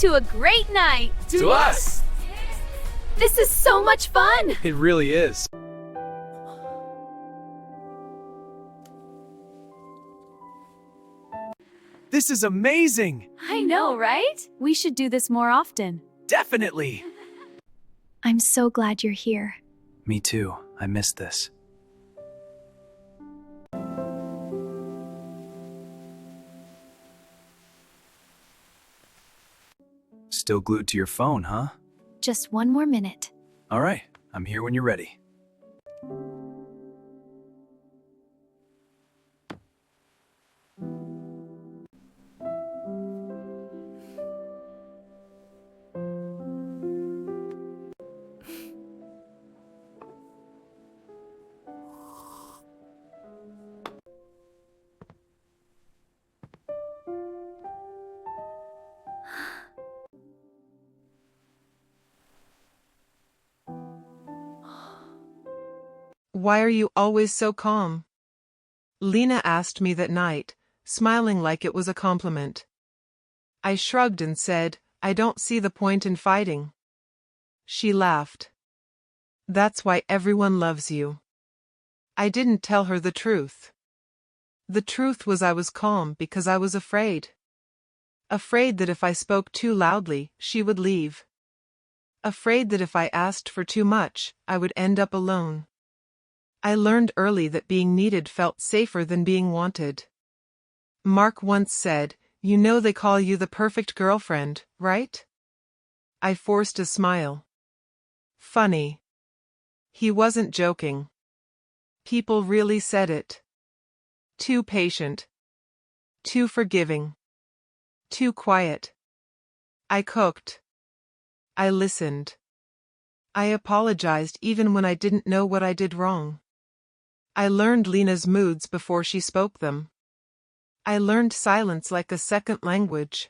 to a great night! To us! This is so much fun! It really is. This is amazing! I know, right? We should do this more often. Definitely! I'm so glad you're here. Me too. I missed this. Still glued to your phone, huh? Just one more minute. All right, I'm here when you're ready. Why are you always so calm? Lena asked me that night, smiling like it was a compliment. I shrugged and said, I don't see the point in fighting. She laughed. That's why everyone loves you. I didn't tell her the truth. The truth was I was calm because I was afraid. Afraid that if I spoke too loudly, she would leave. Afraid that if I asked for too much, I would end up alone. I learned early that being needed felt safer than being wanted. Mark once said, "You know they call you the perfect girlfriend, right?" I forced a smile. Funny. He wasn't joking. People really said it. Too patient. Too forgiving. Too quiet. I cooked. I listened. I apologized even when I didn't know what I did wrong. I learned Lena's moods before she spoke them. I learned silence like a second language.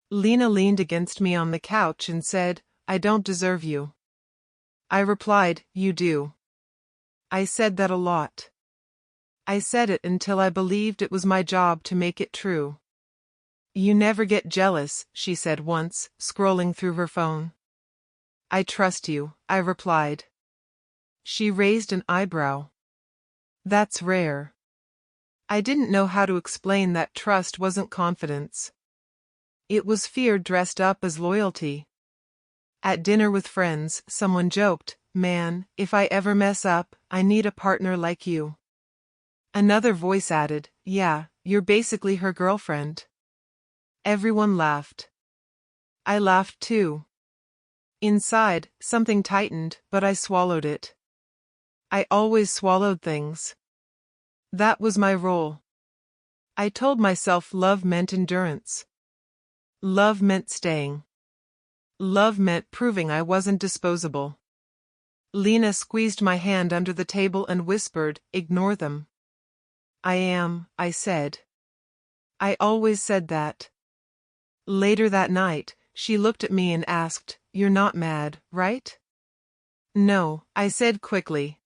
Lena leaned against me on the couch and said, "I don't deserve you." I replied, "You do." I said that a lot. I said it until I believed it was my job to make it true. "You never get jealous," she said once, scrolling through her phone. "I trust you," I replied. She raised an eyebrow. "That's rare." I didn't know how to explain that trust wasn't confidence. It was fear dressed up as loyalty. At dinner with friends, someone joked, "Man, if I ever mess up, I need a partner like you." Another voice added, "Yeah, you're basically her girlfriend." Everyone laughed. I laughed too. Inside, something tightened, but I swallowed it. I always swallowed things. That was my role. I told myself love meant endurance. Love meant staying. Love meant proving I wasn't disposable. Lena squeezed my hand under the table and whispered, "Ignore them." "I am," I said. I always said that. Later that night, she looked at me and asked, "You're not mad, right?" "No," I said quickly.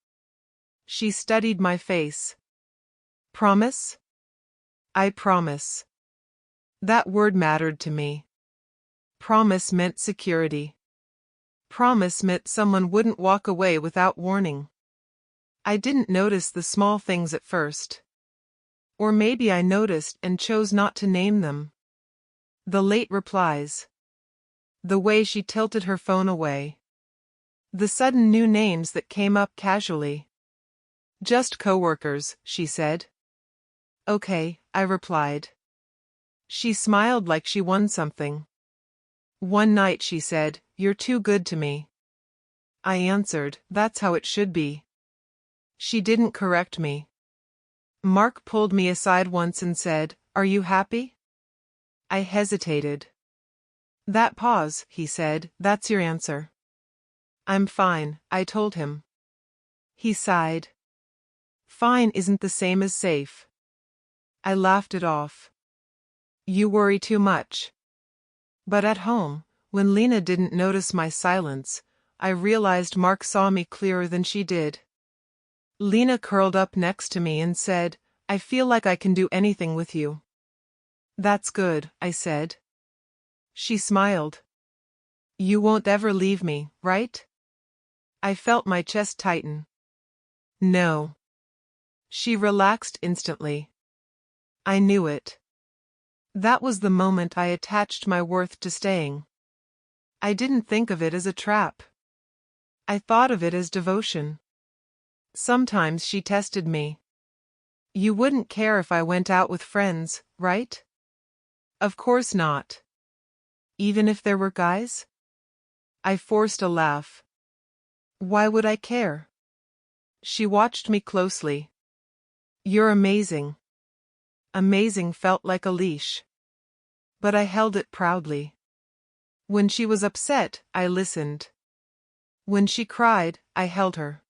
She studied my face. "Promise?" "I promise." That word mattered to me. Promise meant security. Promise meant someone wouldn't walk away without warning. I didn't notice the small things at first. Or maybe I noticed and chose not to name them. The late replies. The way she tilted her phone away. The sudden new names that came up casually. "Just coworkers," she said. "Okay," I replied. She smiled like she won something. One night she said, "You're too good to me." I answered, "That's how it should be." She didn't correct me. Mark pulled me aside once and said, "Are you happy?" I hesitated. "That pause," he said, "that's your answer." "I'm fine," I told him. He sighed. Fine isn't the same as safe. I laughed it off. "You worry too much." But at home, when Lena didn't notice my silence, I realized Mark saw me clearer than she did. Lena curled up next to me and said, "I feel like I can do anything with you." "That's good," I said. She smiled. You won't ever leave me, right? I felt my chest tighten. No. She relaxed instantly. I knew it. That was the moment I attached my worth to staying. I didn't think of it as a trap. I thought of it as devotion. Sometimes she tested me. You wouldn't care if I went out with friends, right? Of course not. Even if there were guys? I forced a laugh. Why would I care? She watched me closely. You're amazing. Amazing felt like a leash. But I held it proudly. When she was upset, I listened. When she cried, I held her.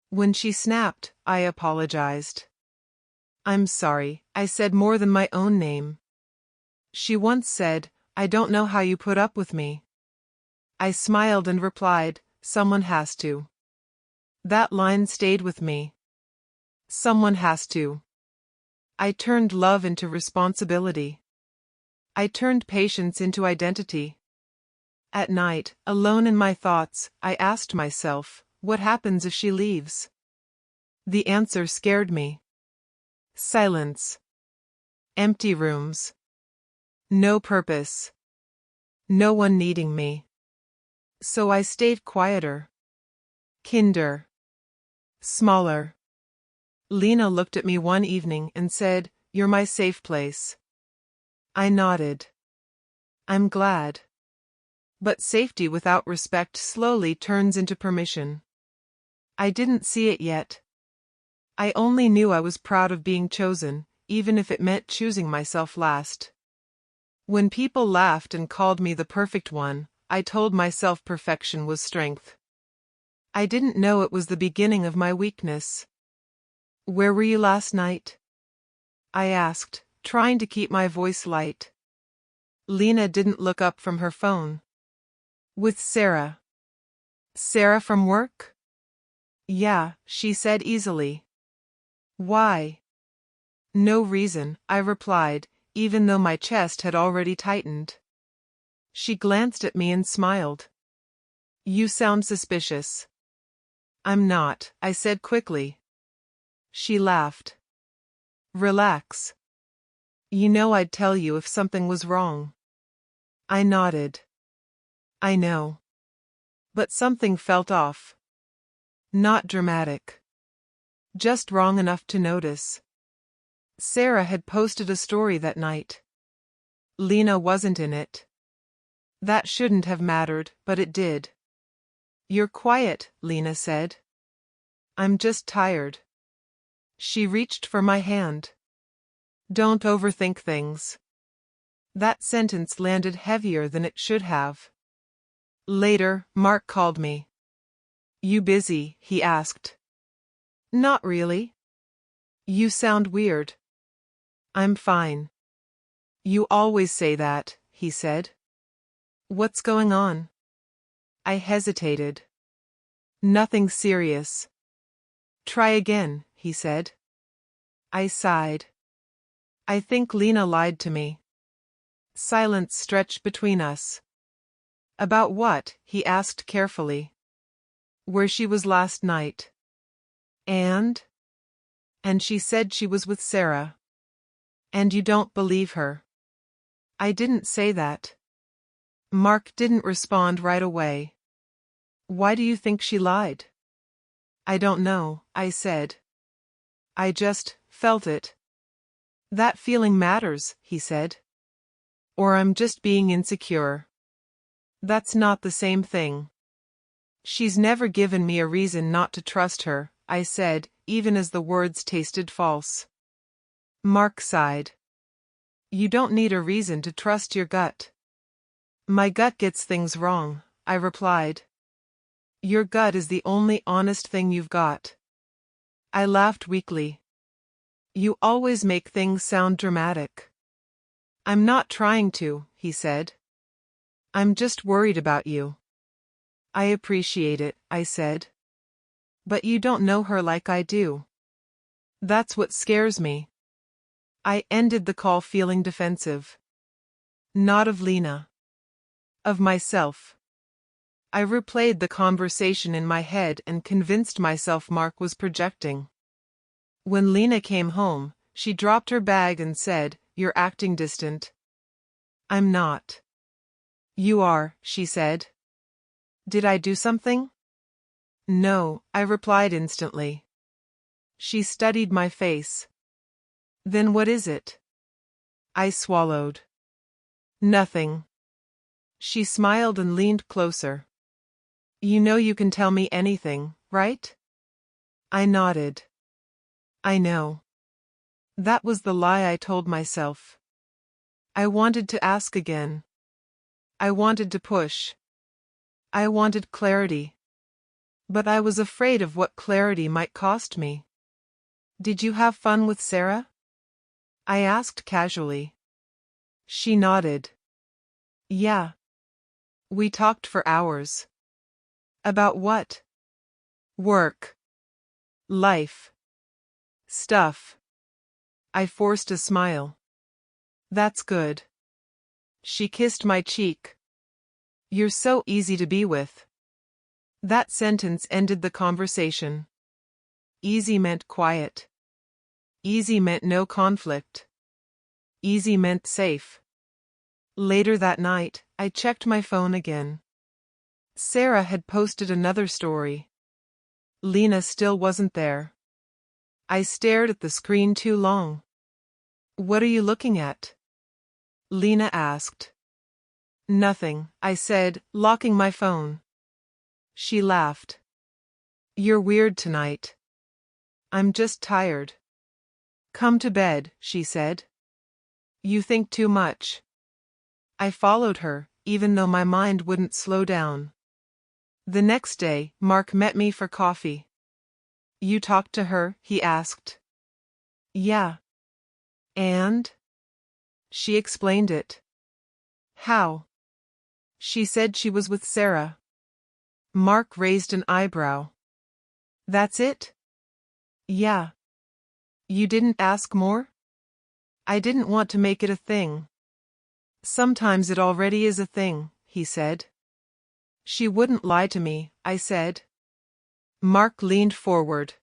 When she snapped, I apologized. I'm sorry, I said more than my own name. She once said, I don't know how you put up with me. I smiled and replied, someone has to. That line stayed with me. Someone has to. I turned love into responsibility. I turned patience into identity. At night, alone in my thoughts, I asked myself, what happens if she leaves? The answer scared me. Silence. Empty rooms. No purpose. No one needing me. So I stayed quieter. Kinder. Smaller. Lena looked at me one evening and said, You're my safe place. I nodded. I'm glad. But safety without respect slowly turns into permission. I didn't see it yet. I only knew I was proud of being chosen, even if it meant choosing myself last. When people laughed and called me the perfect one, I told myself perfection was strength. I didn't know it was the beginning of my weakness. Where were you last night? I asked, trying to keep my voice light. Lena didn't look up from her phone. With Sarah. Sarah from work? Yeah, she said easily. Why? No reason, I replied, even though my chest had already tightened. She glanced at me and smiled. You sound suspicious. I'm not, I said quickly. She laughed. Relax. You know I'd tell you if something was wrong. I nodded. I know. But something felt off. Not dramatic. Just wrong enough to notice. Sarah had posted a story that night. Lena wasn't in it. That shouldn't have mattered, but it did. You're quiet, Lena said. I'm just tired. She reached for my hand. Don't overthink things. That sentence landed heavier than it should have. Later, Mark called me. You busy? He asked. Not really. You sound weird. I'm fine. You always say that, he said. What's going on? I hesitated. Nothing serious. Try again, he said. I sighed. I think Lena lied to me. Silence stretched between us. About what? He asked carefully. Where she was last night. And she said she was with Sarah. And you don't believe her. I didn't say that. Mark didn't respond right away. Why do you think she lied? I don't know, I said. I just felt it. That feeling matters, he said. Or I'm just being insecure. That's not the same thing. She's never given me a reason not to trust her, I said, even as the words tasted false. Mark sighed. You don't need a reason to trust your gut. My gut gets things wrong, I replied. Your gut is the only honest thing you've got. I laughed weakly. You always make things sound dramatic. I'm not trying to, he said. I'm just worried about you. I appreciate it, I said. But you don't know her like I do. That's what scares me. I ended the call feeling defensive. Not of Lena. Of myself. I replayed the conversation in my head and convinced myself Mark was projecting. When Lena came home, she dropped her bag and said, "You're acting distant." "I'm not." "You are," she said. "Did I do something?" "No," I replied instantly. She studied my face. "Then what is it?" I swallowed. "Nothing." She smiled and leaned closer. "You know you can tell me anything, right?" I nodded. "I know." That was the lie I told myself. I wanted to ask again. I wanted to push. I wanted clarity. But I was afraid of what clarity might cost me. "Did you have fun with Sarah?" I asked casually. She nodded. "Yeah. We talked for hours." "About what?" "Work. Life. Stuff." I forced a smile. "That's good." She kissed my cheek. "You're so easy to be with." That sentence ended the conversation. Easy meant quiet. Easy meant no conflict. Easy meant safe. Later that night, I checked my phone again. Sarah had posted another story. Lena still wasn't there. I stared at the screen too long. "What are you looking at?" Lena asked. "Nothing," I said, locking my phone. She laughed. "You're weird tonight." "I'm just tired." "Come to bed," she said. "You think too much." I followed her, even though my mind wouldn't slow down. The next day, Mark met me for coffee. "You talked to her?" he asked. "Yeah." "And?" She explained it. "How?" "She said she was with Sarah." Mark raised an eyebrow. "That's it?" "Yeah." "You didn't ask more?" "I didn't want to make it a thing." "Sometimes it already is a thing," he said. "She wouldn't lie to me," I said. Mark leaned forward.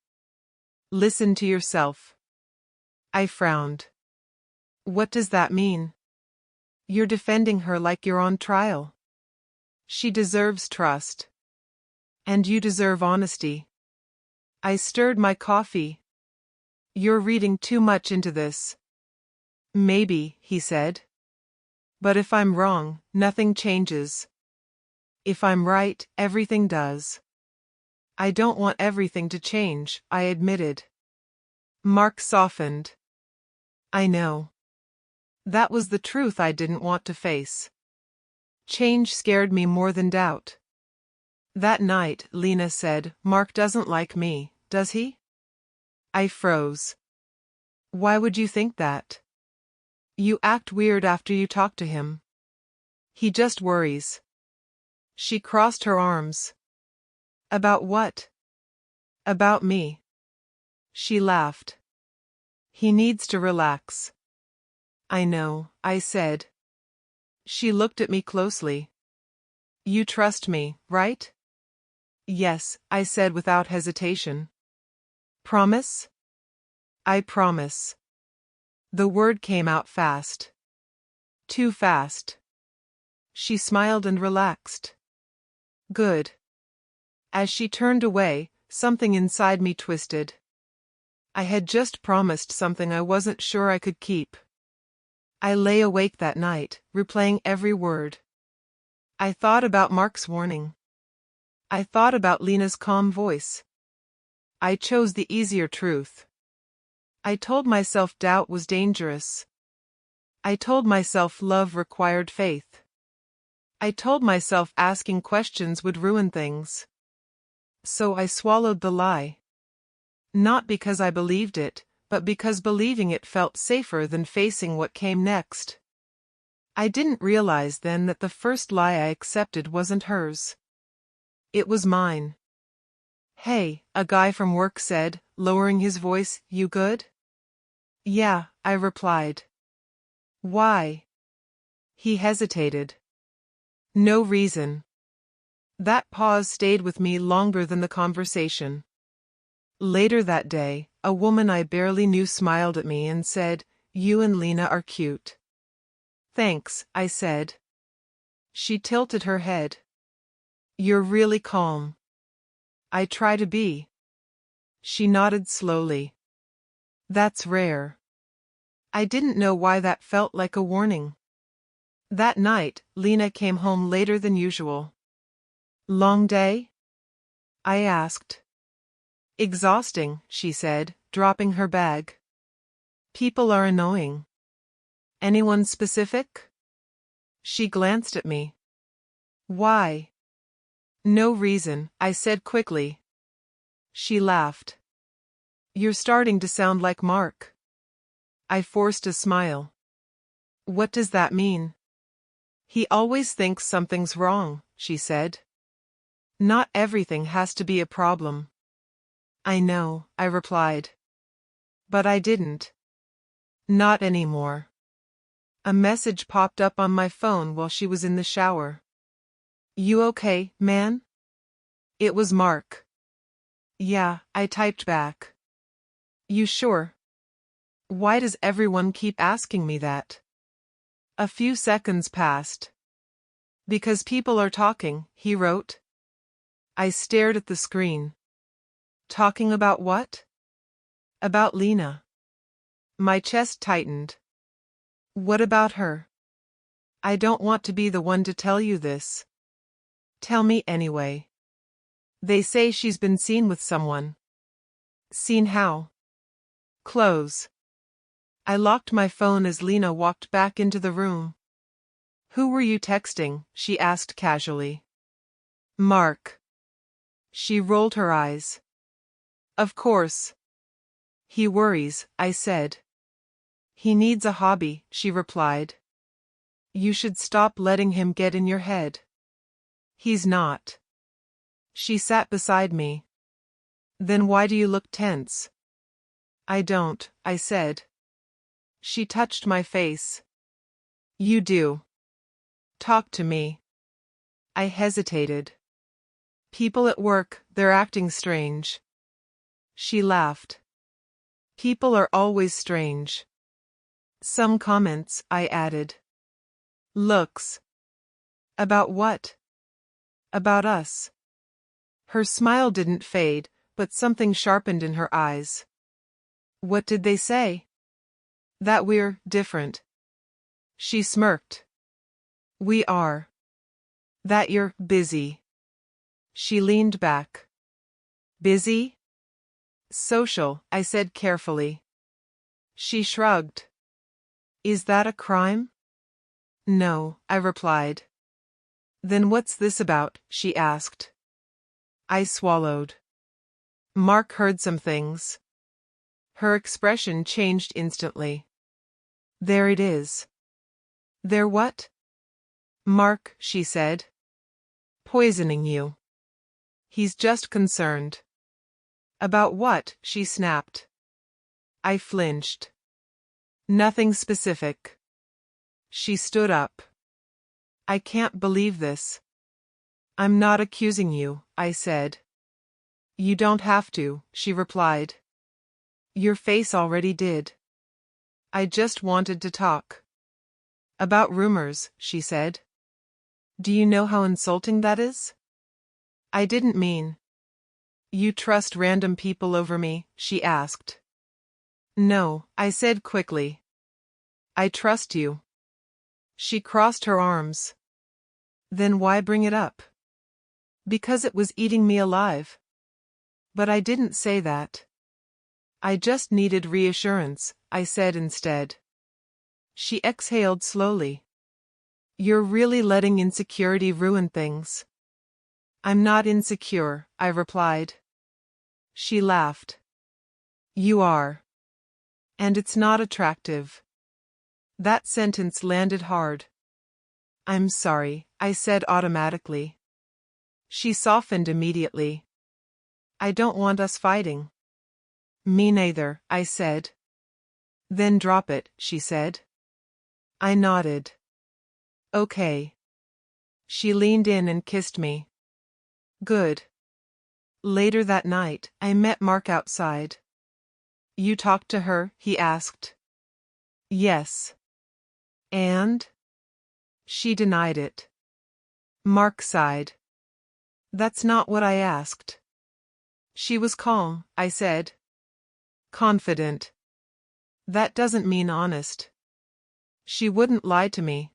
"Listen to yourself." I frowned. "What does that mean?" "You're defending her like you're on trial." "She deserves trust." "And you deserve honesty." I stirred my coffee. "You're reading too much into this." "Maybe," he said. "But if I'm wrong, nothing changes. If I'm right, everything does." "I don't want everything to change," I admitted. Mark softened. "I know." That was the truth I didn't want to face. Change scared me more than doubt. That night, Lena said, "Mark doesn't like me, does he?" I froze. "Why would you think that?" "You act weird after you talk to him." "He just worries." She crossed her arms. "About what?" "About me." She laughed. "He needs to relax." "I know," I said. She looked at me closely. "You trust me, right?" "Yes," I said without hesitation. "Promise?" "I promise." The word came out fast. Too fast. She smiled and relaxed. "Good." As she turned away, something inside me twisted. I had just promised something I wasn't sure I could keep. I lay awake that night, replaying every word. I thought about Mark's warning. I thought about Lena's calm voice. I chose the easier truth. I told myself doubt was dangerous. I told myself love required faith. I told myself asking questions would ruin things. So I swallowed the lie. Not because I believed it, but because believing it felt safer than facing what came next. I didn't realize then that the first lie I accepted wasn't hers. It was mine. "Hey," a guy from work said, lowering his voice, "you good?" "Yeah," I replied. "Why?" He hesitated. No reason. That pause stayed with me longer than the conversation. Later that day, a woman I barely knew smiled at me and said, "You and Lena are cute." "Thanks," I said. She tilted her head. "You're really calm." "I try to be." She nodded slowly. "That's rare." I didn't know why that felt like a warning. That night, Lena came home later than usual. "Long day?" I asked. "Exhausting," she said, dropping her bag. "People are annoying." "Anyone specific?" She glanced at me. "Why?" "No reason," I said quickly. She laughed. "You're starting to sound like Mark." I forced a smile. "What does that mean?" "He always thinks something's wrong," she said. "Not everything has to be a problem." "I know," I replied. But I didn't. Not anymore. A message popped up on my phone while she was in the shower. "You okay, man?" It was Mark. "Yeah," I typed back. "You sure?" Why does everyone keep asking me that? A few seconds passed. "Because people are talking," he wrote. I stared at the screen. "Talking about what?" "About Lena." My chest tightened. "What about her?" "I don't want to be the one to tell you this." "Tell me anyway." "They say she's been seen with someone." "Seen how?" "Clothes." I locked my phone as Lena walked back into the room. "Who were you texting?" she asked casually. "Mark." She rolled her eyes. "Of course." "He worries," I said. "He needs a hobby," she replied. "You should stop letting him get in your head." "He's not." She sat beside me. "Then why do you look tense?" "I don't," I said. She touched my face. "You do. Talk to me." I hesitated. "People at work, they're acting strange." She laughed. "People are always strange." "Some comments," I added. "Looks." "About what?" "About us." Her smile didn't fade, but something sharpened in her eyes. "What did they say?" "That we're different." She smirked. "We are." "That you're busy." She leaned back. "Busy?" "Social," I said carefully. She shrugged. "Is that a crime?" "No," I replied. "Then what's this about?" she asked. I swallowed. "Mark heard some things." Her expression changed instantly. "There it is." "There what?" "Mark," she said. "Poisoning you." "He's just concerned." "About what?" she snapped. I flinched. "Nothing specific." She stood up. "I can't believe this." "I'm not accusing you," I said. "You don't have to," she replied. "Your face already did." "I just wanted to talk." "About rumors," she said. "Do you know how insulting that is?" I didn't mean. "You trust random people over me?" she asked. "No," I said quickly. "I trust you." She crossed her arms. "Then why bring it up?" "Because it was eating me alive." "But I didn't say that." "I just needed reassurance," I said instead. She exhaled slowly. "You're really letting insecurity ruin things." "I'm not insecure," I replied. She laughed. "You are. And it's not attractive." That sentence landed hard. "I'm sorry," I said automatically. She softened immediately. "I don't want us fighting." "Me neither," I said. "Then drop it," she said. I nodded. "Okay." She leaned in and kissed me. Good. Later that night, I met Mark outside. You talked to her? He asked. Yes. And? She denied it. Mark sighed. That's not what I asked. She was calm, I said. Confident. That doesn't mean honest. She wouldn't lie to me.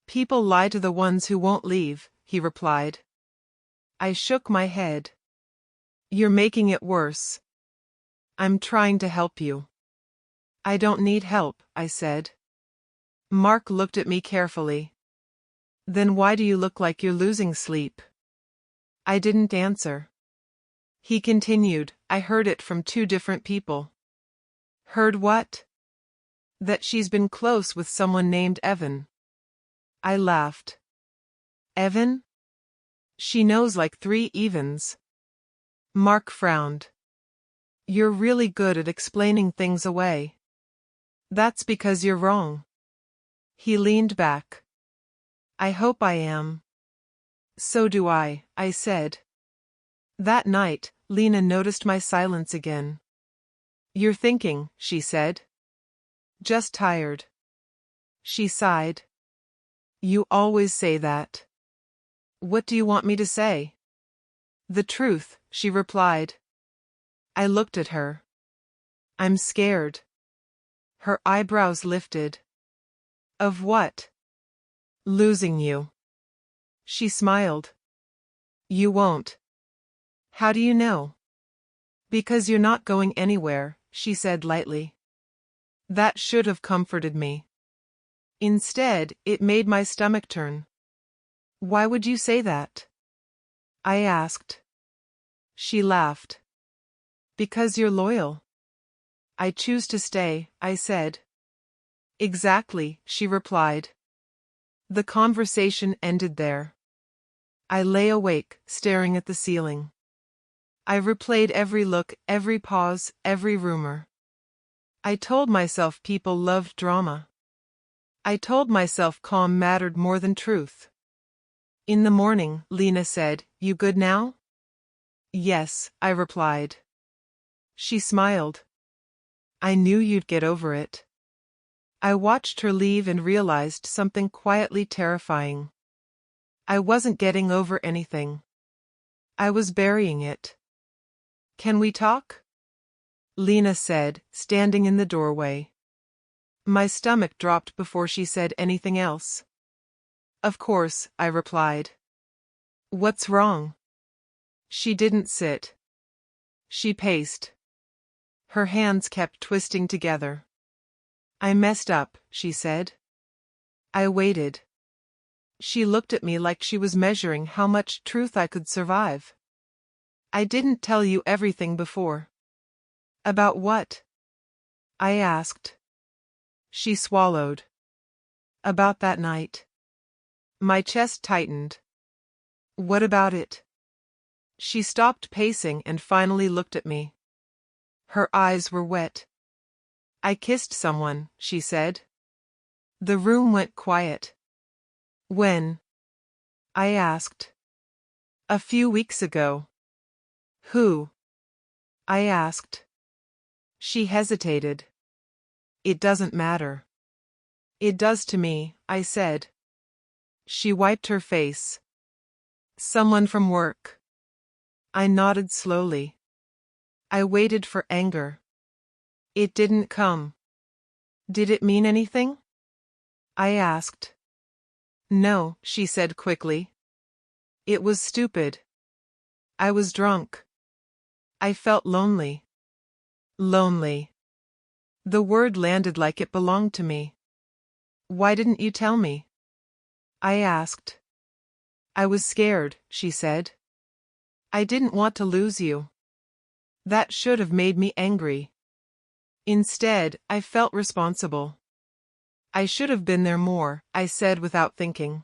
People lie to the ones who won't leave, he replied. I shook my head. You're making it worse. I'm trying to help you. I don't need help, I said. Mark looked at me carefully. Then why do you look like you're losing sleep? I didn't answer. He continued, I heard it from 2 different people. Heard what? That she's been close with someone named Evan. I laughed. Evan? She knows like 3 Evans. Mark frowned. You're really good at explaining things away. That's because you're wrong. He leaned back. I hope I am. So do I said. That night, Lena noticed my silence again. You're thinking, she said. Just tired. She sighed. You always say that. What do you want me to say? The truth, she replied. I looked at her. I'm scared. Her eyebrows lifted. Of what? Losing you. She smiled. You won't. How do you know? Because you're not going anywhere, she said lightly. That should have comforted me. Instead, it made my stomach turn. Why would you say that? I asked. She laughed. Because you're loyal. I choose to stay, I said. Exactly, she replied. The conversation ended there. I lay awake, staring at the ceiling. I replayed every look, every pause, every rumor. I told myself people loved drama. I told myself calm mattered more than truth. In the morning, Lena said, You good now? Yes, I replied. She smiled. I knew you'd get over it. I watched her leave and realized something quietly terrifying. I wasn't getting over anything. I was burying it. Can we talk? Lena said, standing in the doorway. My stomach dropped before she said anything else. Of course, I replied. What's wrong? She didn't sit. She paced. Her hands kept twisting together. I messed up, she said. I waited. She looked at me like she was measuring how much truth I could survive. I didn't tell you everything before. About what? I asked. She swallowed. About that night. My chest tightened. What about it? She stopped pacing and finally looked at me. Her eyes were wet. I kissed someone, she said. The room went quiet. When? I asked. A few weeks ago. Who? I asked. She hesitated. It doesn't matter. It does to me, I said. She wiped her face. Someone from work. I nodded slowly. I waited for anger. It didn't come. Did it mean anything? I asked. No, she said quickly. It was stupid. I was drunk. I felt lonely. Lonely. The word landed like it belonged to me. Why didn't you tell me? I asked. I was scared, she said. I didn't want to lose you. That should have made me angry. Instead, I felt responsible. I should have been there more, I said without thinking.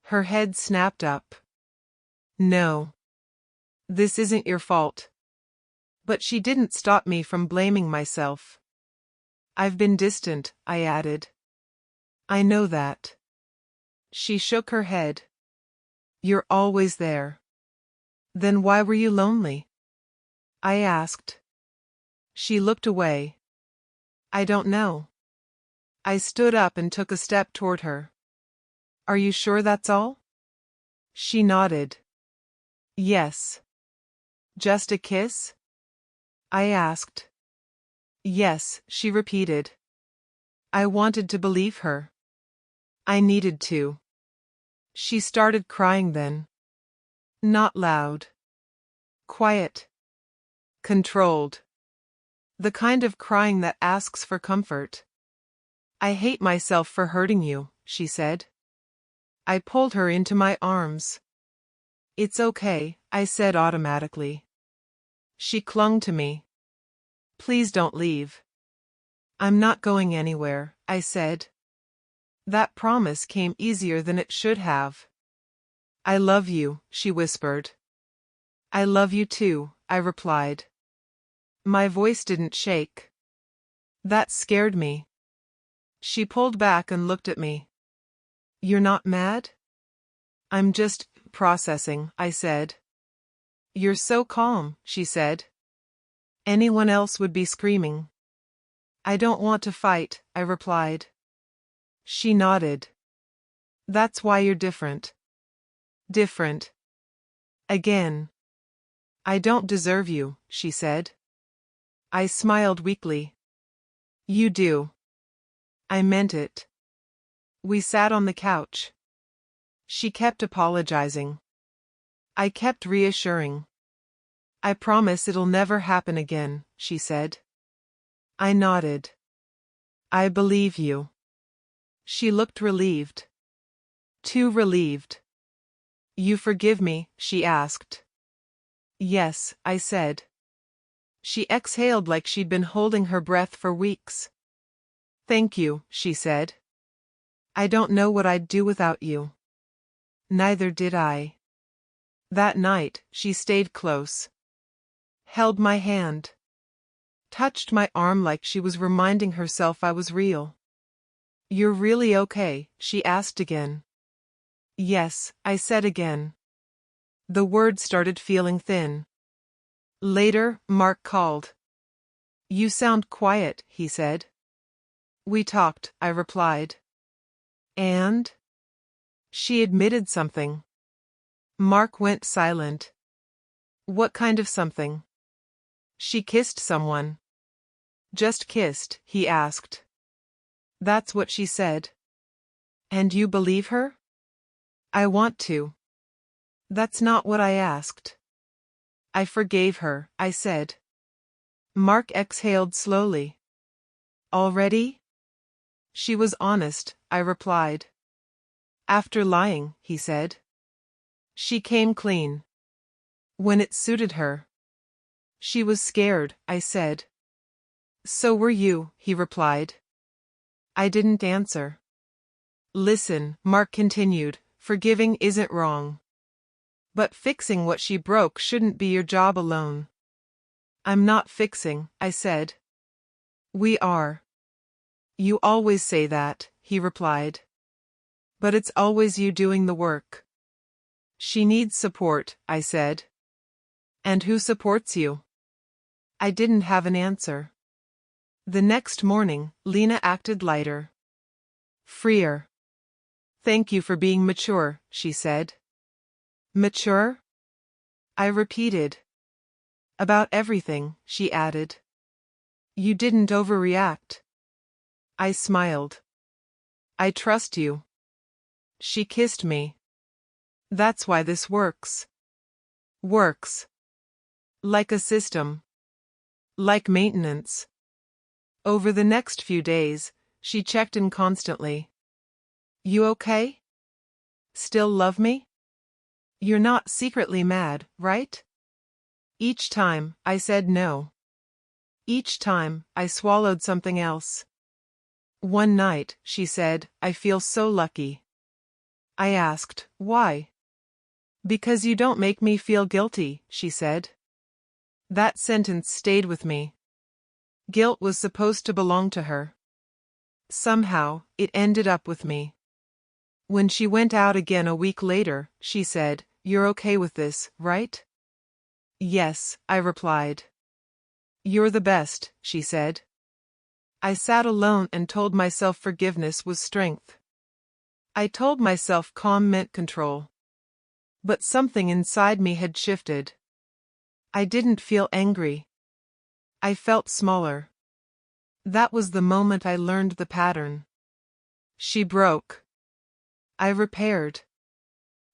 Her head snapped up. No. This isn't your fault. But she didn't stop me from blaming myself. I've been distant, I added. I know that. She shook her head. You're always there. Then why were you lonely? I asked. She looked away. I don't know. I stood up and took a step toward her. Are you sure that's all? She nodded. Yes. Just a kiss? I asked. Yes, she repeated. I wanted to believe her. I needed to. She started crying then. Not loud. Quiet. Controlled. The kind of crying that asks for comfort. I hate myself for hurting you, she said. I pulled her into my arms. It's okay, I said automatically. She clung to me. Please don't leave. I'm not going anywhere, I said. That promise came easier than it should have. I love you, she whispered. I love you too, I replied. My voice didn't shake. That scared me. She pulled back and looked at me. You're not mad? I'm just processing, I said. You're so calm, she said. Anyone else would be screaming. I don't want to fight, I replied. She nodded. That's why you're different. Different. Again. I don't deserve you, she said. I smiled weakly. You do. I meant it. We sat on the couch. She kept apologizing. I kept reassuring. I promise it'll never happen again, she said. I nodded. I believe you. She looked relieved. Too relieved. You forgive me, she asked. Yes, I said. She exhaled like she'd been holding her breath for weeks. Thank you, she said. I don't know what I'd do without you. Neither did I. That night, she stayed close. Held my hand. Touched my arm like she was reminding herself I was real. You're really okay, she asked again. Yes, I said again. The words started feeling thin. Later, Mark called. You sound quiet, he said. We talked, I replied. And? She admitted something. Mark went silent. What kind of something? She kissed someone. Just kissed, he asked. That's what she said. And you believe her? I want to. That's not what I asked. I forgave her, I said. Mark exhaled slowly. Already? She was honest, I replied. After lying, he said. She came clean. When it suited her. She was scared, I said. So were you, he replied. I didn't answer. Listen, Mark continued, forgiving isn't wrong. But fixing what she broke shouldn't be your job alone. I'm not fixing, I said. We are. You always say that, he replied. But it's always you doing the work. She needs support, I said. And who supports you? I didn't have an answer. The next morning, Lena acted lighter. Freer. Thank you for being mature, she said. Mature? I repeated. About everything, she added. You didn't overreact. I smiled. I trust you. She kissed me. That's why this works. Works. Like a system. Like maintenance. Over the next few days, she checked in constantly. You okay? Still love me? You're not secretly mad, right? Each time, I said no. Each time, I swallowed something else. One night, she said, I feel so lucky. I asked, why? Because you don't make me feel guilty, she said. That sentence stayed with me. Guilt was supposed to belong to her. Somehow, it ended up with me. When she went out again a week later, she said, "You're okay with this, right?" "Yes," I replied. "You're the best," she said. I sat alone and told myself forgiveness was strength. I told myself calm meant control. But something inside me had shifted. I didn't feel angry. I felt smaller. That was the moment I learned the pattern. She broke. I repaired.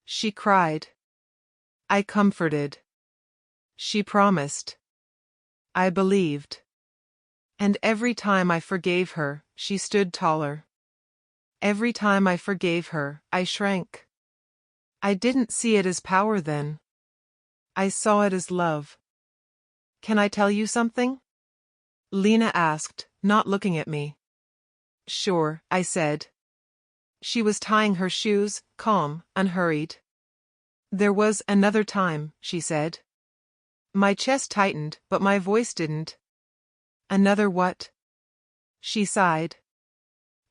She cried. I comforted. She promised. I believed. And every time I forgave her, she stood taller. Every time I forgave her, I shrank. I didn't see it as power then. I saw it as love. "Can I tell you something?" Lena asked, not looking at me. "Sure," I said. She was tying her shoes, calm, unhurried. "There was another time," she said. My chest tightened, but my voice didn't. "Another what?" She sighed.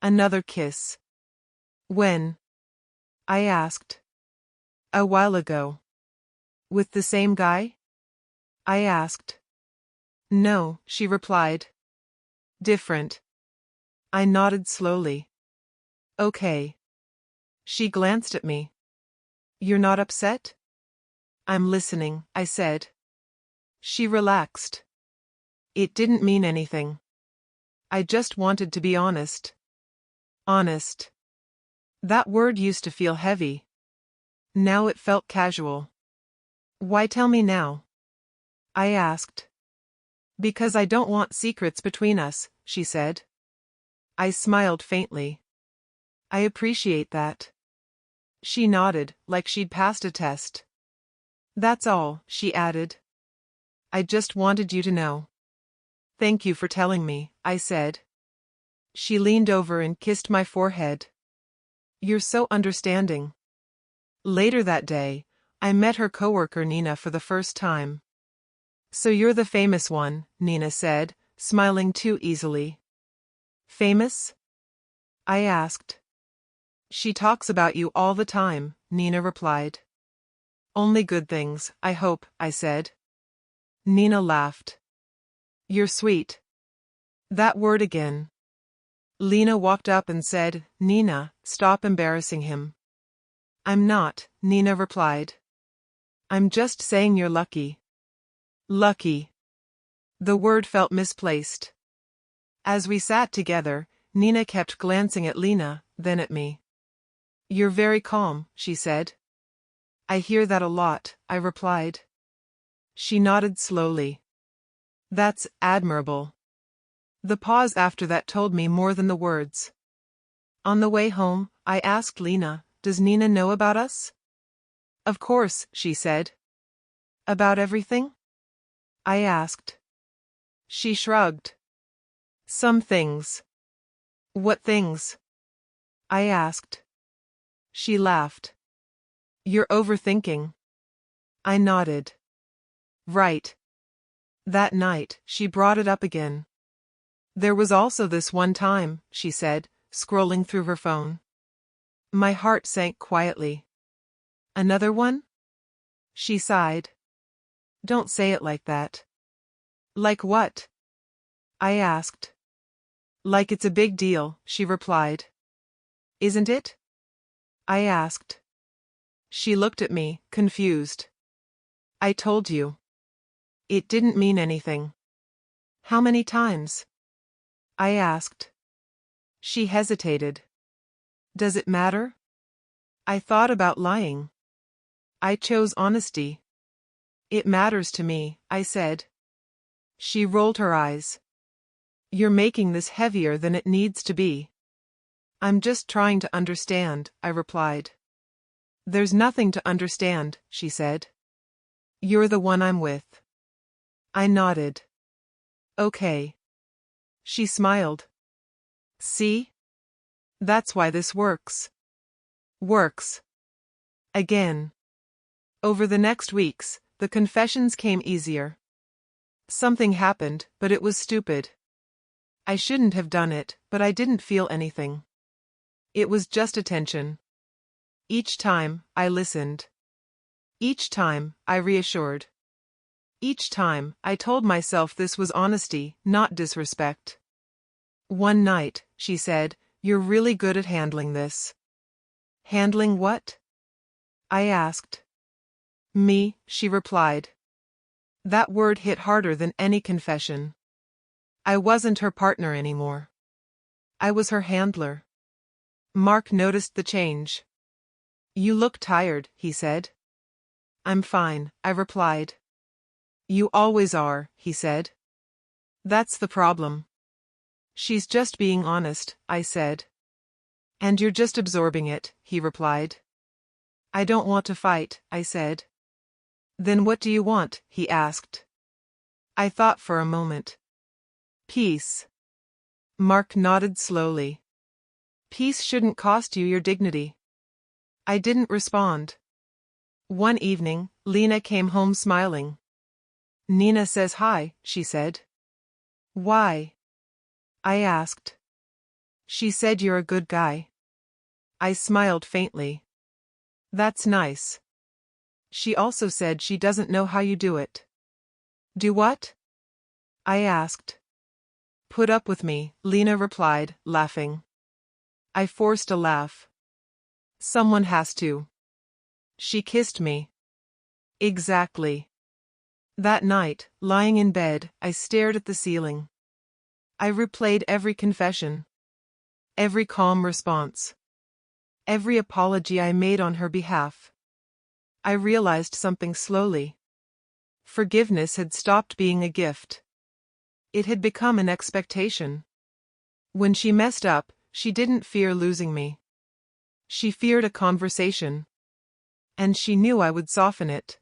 "Another kiss." "When?" I asked. "A while ago." "With the same guy?" I asked. "No," she replied. "Different." I nodded slowly. "Okay." She glanced at me. "You're not upset?" "I'm listening," I said. She relaxed. "It didn't mean anything. I just wanted to be honest." Honest. That word used to feel heavy. Now it felt casual. "Why tell me now?" I asked. "Because I don't want secrets between us," she said. I smiled faintly. "I appreciate that." She nodded, like she'd passed a test. "That's all," she added. "I just wanted you to know." "Thank you for telling me," I said. She leaned over and kissed my forehead. "You're so understanding." Later that day, I met her coworker Nina for the first time. "So you're the famous one," Nina said, smiling too easily. "Famous?" I asked. "She talks about you all the time," Nina replied. "Only good things, I hope," I said. Nina laughed. "You're sweet." That word again. Lena walked up and said, "Nina, stop embarrassing him." "I'm not," Nina replied. "I'm just saying you're lucky." Lucky. The word felt misplaced. As we sat together, Nina kept glancing at Lena, then at me. "You're very calm," she said. "I hear that a lot," I replied. She nodded slowly. "That's admirable." The pause after that told me more than the words. On the way home, I asked Lena, "Does Nina know about us?" "Of course," she said. "About everything?" I asked. She shrugged. "Some things." "What things?" I asked. She laughed. "You're overthinking." I nodded. "Right." That night, she brought it up again. "There was also this one time," she said, scrolling through her phone. My heart sank quietly. "Another one?" She sighed. "Don't say it like that." "Like what?" I asked. "Like it's a big deal," she replied. "Isn't it?" I asked. She looked at me, confused. "I told you." "It didn't mean anything." "How many times?" I asked. She hesitated. "Does it matter?" I thought about lying. I chose honesty. "It matters to me," I said. She rolled her eyes. "You're making this heavier than it needs to be." "I'm just trying to understand," I replied. "There's nothing to understand," she said. "You're the one I'm with." I nodded. "Okay." She smiled. "See? That's why this works." Works. Again. Over the next weeks, the confessions came easier. Something happened, but it was stupid. I shouldn't have done it, but I didn't feel anything. It was just attention. Each time, I listened. Each time, I reassured. Each time, I told myself this was honesty, not disrespect. One night, she said, "You're really good at handling this." Handling what? I asked. Me, she replied. That word hit harder than any confession. I wasn't her partner anymore. I was her handler. Mark noticed the change. "You look tired," he said. "I'm fine," I replied. "You always are," he said. "That's the problem." "She's just being honest," I said. "And you're just absorbing it," he replied. "I don't want to fight," I said. "Then what do you want?" he asked. I thought for a moment. "Peace." Mark nodded slowly. "Peace shouldn't cost you your dignity." I didn't respond. One evening, Lena came home smiling. "Nina says hi," she said. "Why?" I asked. "She said you're a good guy." I smiled faintly. "That's nice. She also said she doesn't know how you do it." "Do what?" I asked. "Put up with me," Lena replied, laughing. I forced a laugh. "Someone has to." She kissed me. Exactly. That night, lying in bed, I stared at the ceiling. I replayed every confession. Every calm response. Every apology I made on her behalf. I realized something slowly. Forgiveness had stopped being a gift. It had become an expectation. When she messed up, she didn't fear losing me. She feared a conversation. And she knew I would soften it.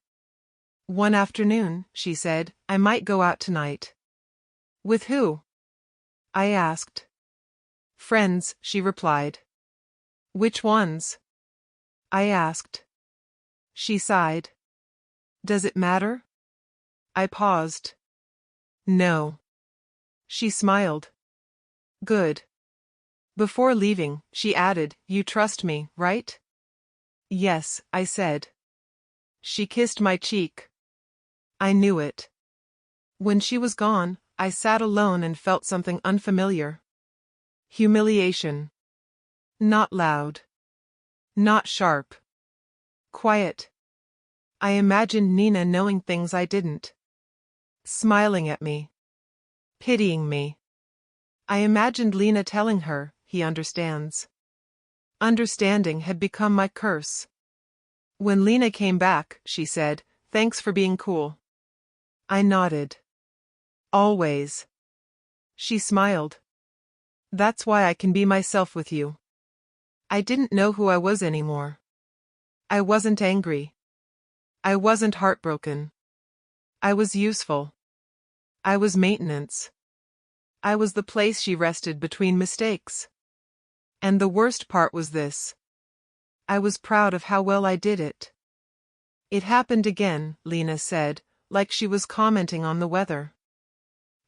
One afternoon, she said, "I might go out tonight." "With who?" I asked. "Friends," she replied. "Which ones?" I asked. She sighed. "Does it matter?" I paused. "No." She smiled. "Good." Before leaving, she added, "You trust me, right?" "Yes," I said. She kissed my cheek. I knew it. When she was gone, I sat alone and felt something unfamiliar. Humiliation. Not loud. Not sharp. Quiet. I imagined Nina knowing things I didn't. Smiling at me. Pitying me. I imagined Lena telling her, "He understands." Understanding had become my curse. When Lena came back, she said, "Thanks for being cool." I nodded. "Always." She smiled. "That's why I can be myself with you." I didn't know who I was anymore. I wasn't angry. I wasn't heartbroken. I was useful. I was maintenance. I was the place she rested between mistakes. And the worst part was this. I was proud of how well I did it. "It happened again," Lena said, like she was commenting on the weather.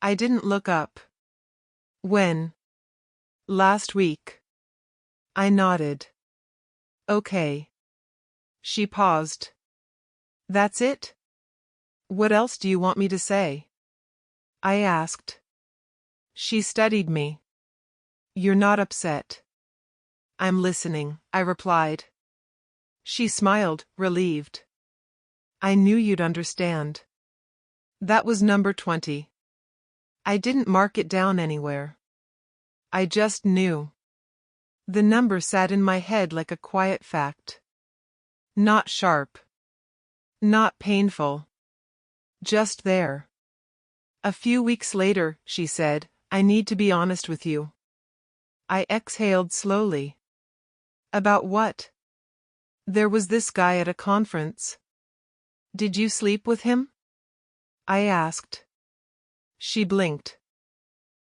I didn't look up. "When?" "Last week." I nodded. "Okay." She paused. "That's it? What else do you want me to say?" I asked. She studied me. "You're not upset." "I'm listening," I replied. She smiled, relieved. "I knew you'd understand." That was number 20. I didn't mark it down anywhere. I just knew. The number sat in my head like a quiet fact. Not sharp. Not painful. Just there. A few weeks later, she said, "I need to be honest with you." I exhaled slowly. "About what?" "There was this guy at a conference." "Did you sleep with him?" I asked. She blinked.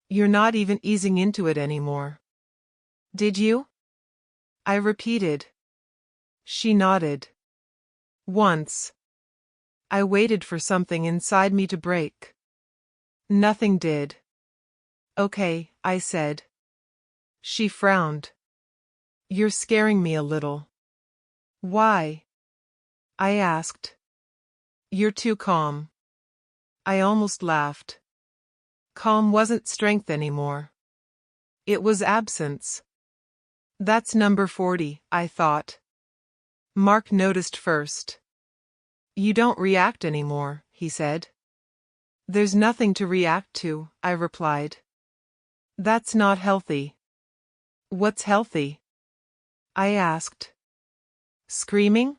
"You're not even easing into it anymore." "Did you?" I repeated. She nodded. "Once." I waited for something inside me to break. Nothing did. "Okay," I said. She frowned. "You're scaring me a little." Why? I asked. You're too calm. I almost laughed. Calm wasn't strength anymore. It was absence. That's number 40, I thought. Mark noticed first. You don't react anymore, he said. There's nothing to react to, I replied. That's not healthy. What's healthy? I asked. Screaming?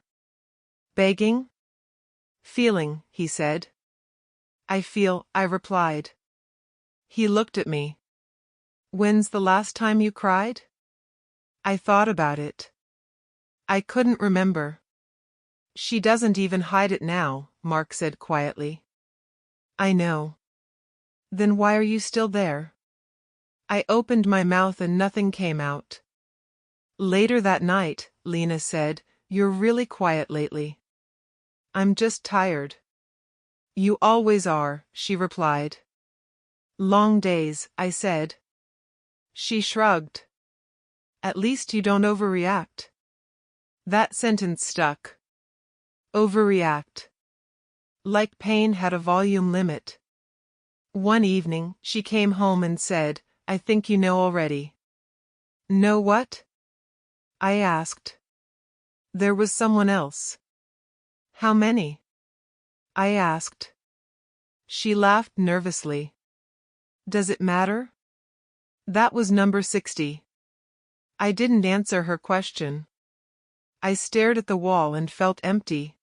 Begging? Feeling, he said. I feel, I replied. He looked at me. When's the last time you cried? I thought about it. I couldn't remember. She doesn't even hide it now, Mark said quietly. I know. Then why are you still there? I opened my mouth and nothing came out. Later that night, Lena said, You're really quiet lately. I'm just tired. You always are, she replied. Long days, I said. She shrugged. At least you don't overreact. That sentence stuck. Overreact. Like pain had a volume limit. One evening, she came home and said, I think you know already. Know what? I asked. There was someone else. How many? I asked. She laughed nervously. Does it matter? That was number 60. I didn't answer her question. I stared at the wall and felt empty.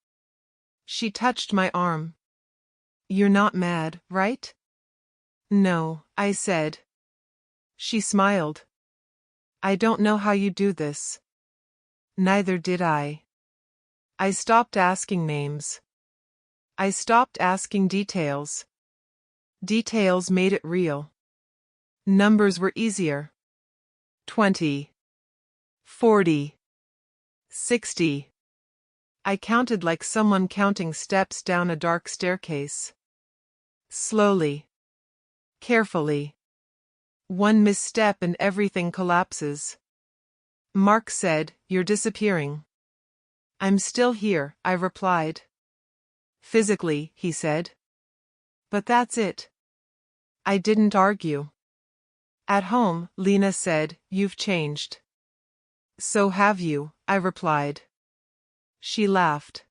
She touched my arm. You're not mad, right? No, I said. She smiled. I don't know how you do this. Neither did I. I stopped asking names. I stopped asking details. Details made it real. Numbers were easier. 20. 40. 60. I counted like someone counting steps down a dark staircase. Slowly. Carefully. One misstep and everything collapses. Mark said, You're disappearing. I'm still here, I replied. Physically, he said. But that's it. I didn't argue. At home, Lena said, You've changed. So have you, I replied. She laughed.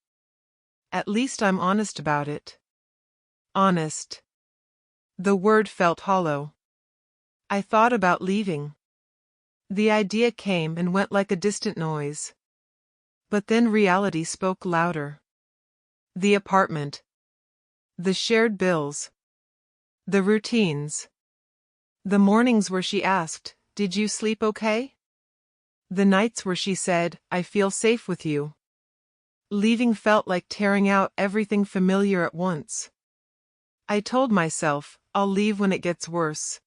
At least I'm honest about it. Honest. The word felt hollow. I thought about leaving. The idea came and went like a distant noise. But then reality spoke louder. The apartment. The shared bills. The routines. The mornings where she asked, Did you sleep okay? The nights where she said, I feel safe with you. Leaving felt like tearing out everything familiar at once. I told myself, I'll leave when it gets worse.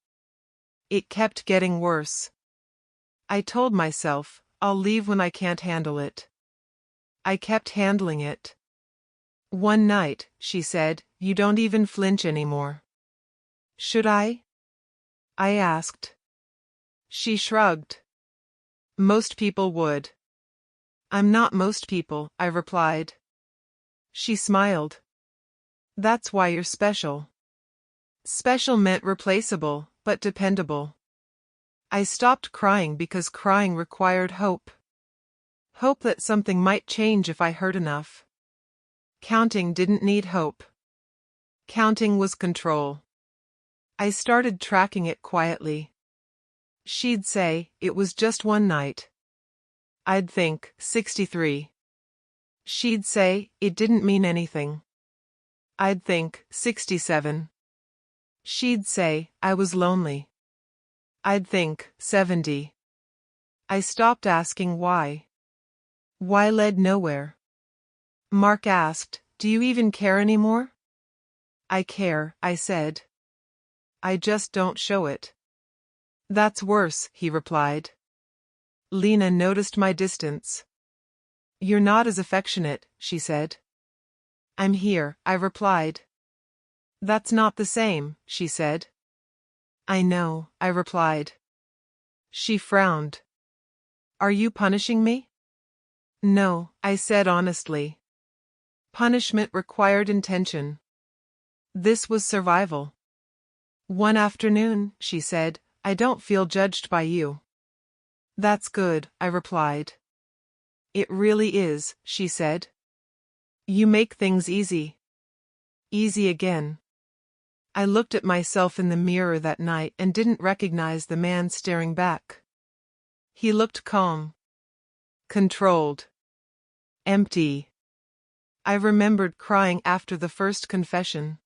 It kept getting worse. I told myself, I'll leave when I can't handle it. I kept handling it. One night, she said, You don't even flinch anymore. Should I? I asked. She shrugged. Most people would. I'm not most people, I replied. She smiled. That's why you're special. Special meant replaceable, but dependable. I stopped crying because crying required hope. Hope that something might change if I heard enough. Counting didn't need hope. Counting was control. I started tracking it quietly. She'd say, It was just one night. I'd think, 63. She'd say, It didn't mean anything. I'd think, 67. She'd say, I was lonely. I'd think, 70. I stopped asking why. Why led nowhere. Mark asked, Do you even care anymore? I care, I said. I just don't show it. That's worse, he replied. Lena noticed my distance. You're not as affectionate, she said. I'm here, I replied. That's not the same, she said. I know, I replied. She frowned. Are you punishing me? No, I said honestly. Punishment required intention. This was survival. One afternoon, she said, I don't feel judged by you. That's good, I replied. It really is, she said. You make things easy. Easy again. I looked at myself in the mirror that night and didn't recognize the man staring back. He looked calm. Controlled. Empty. I remembered crying after the first confession.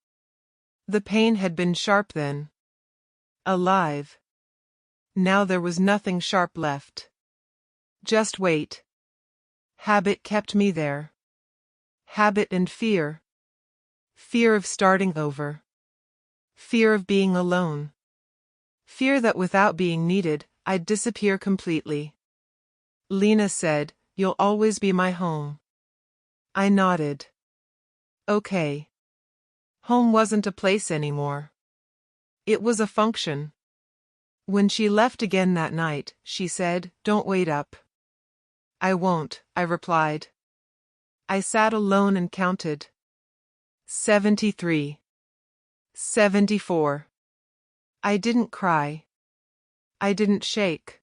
The pain had been sharp then. Alive. Now there was nothing sharp left. Just wait. Habit kept me there. Habit and fear. Fear of starting over. Fear of being alone. Fear that without being needed, I'd disappear completely. Lena said, "You'll always be my home." I nodded. Okay. Home wasn't a place anymore. It was a function. When she left again that night, she said, "Don't wait up." I won't, I replied. I sat alone and counted. 73. 74. I didn't cry. I didn't shake.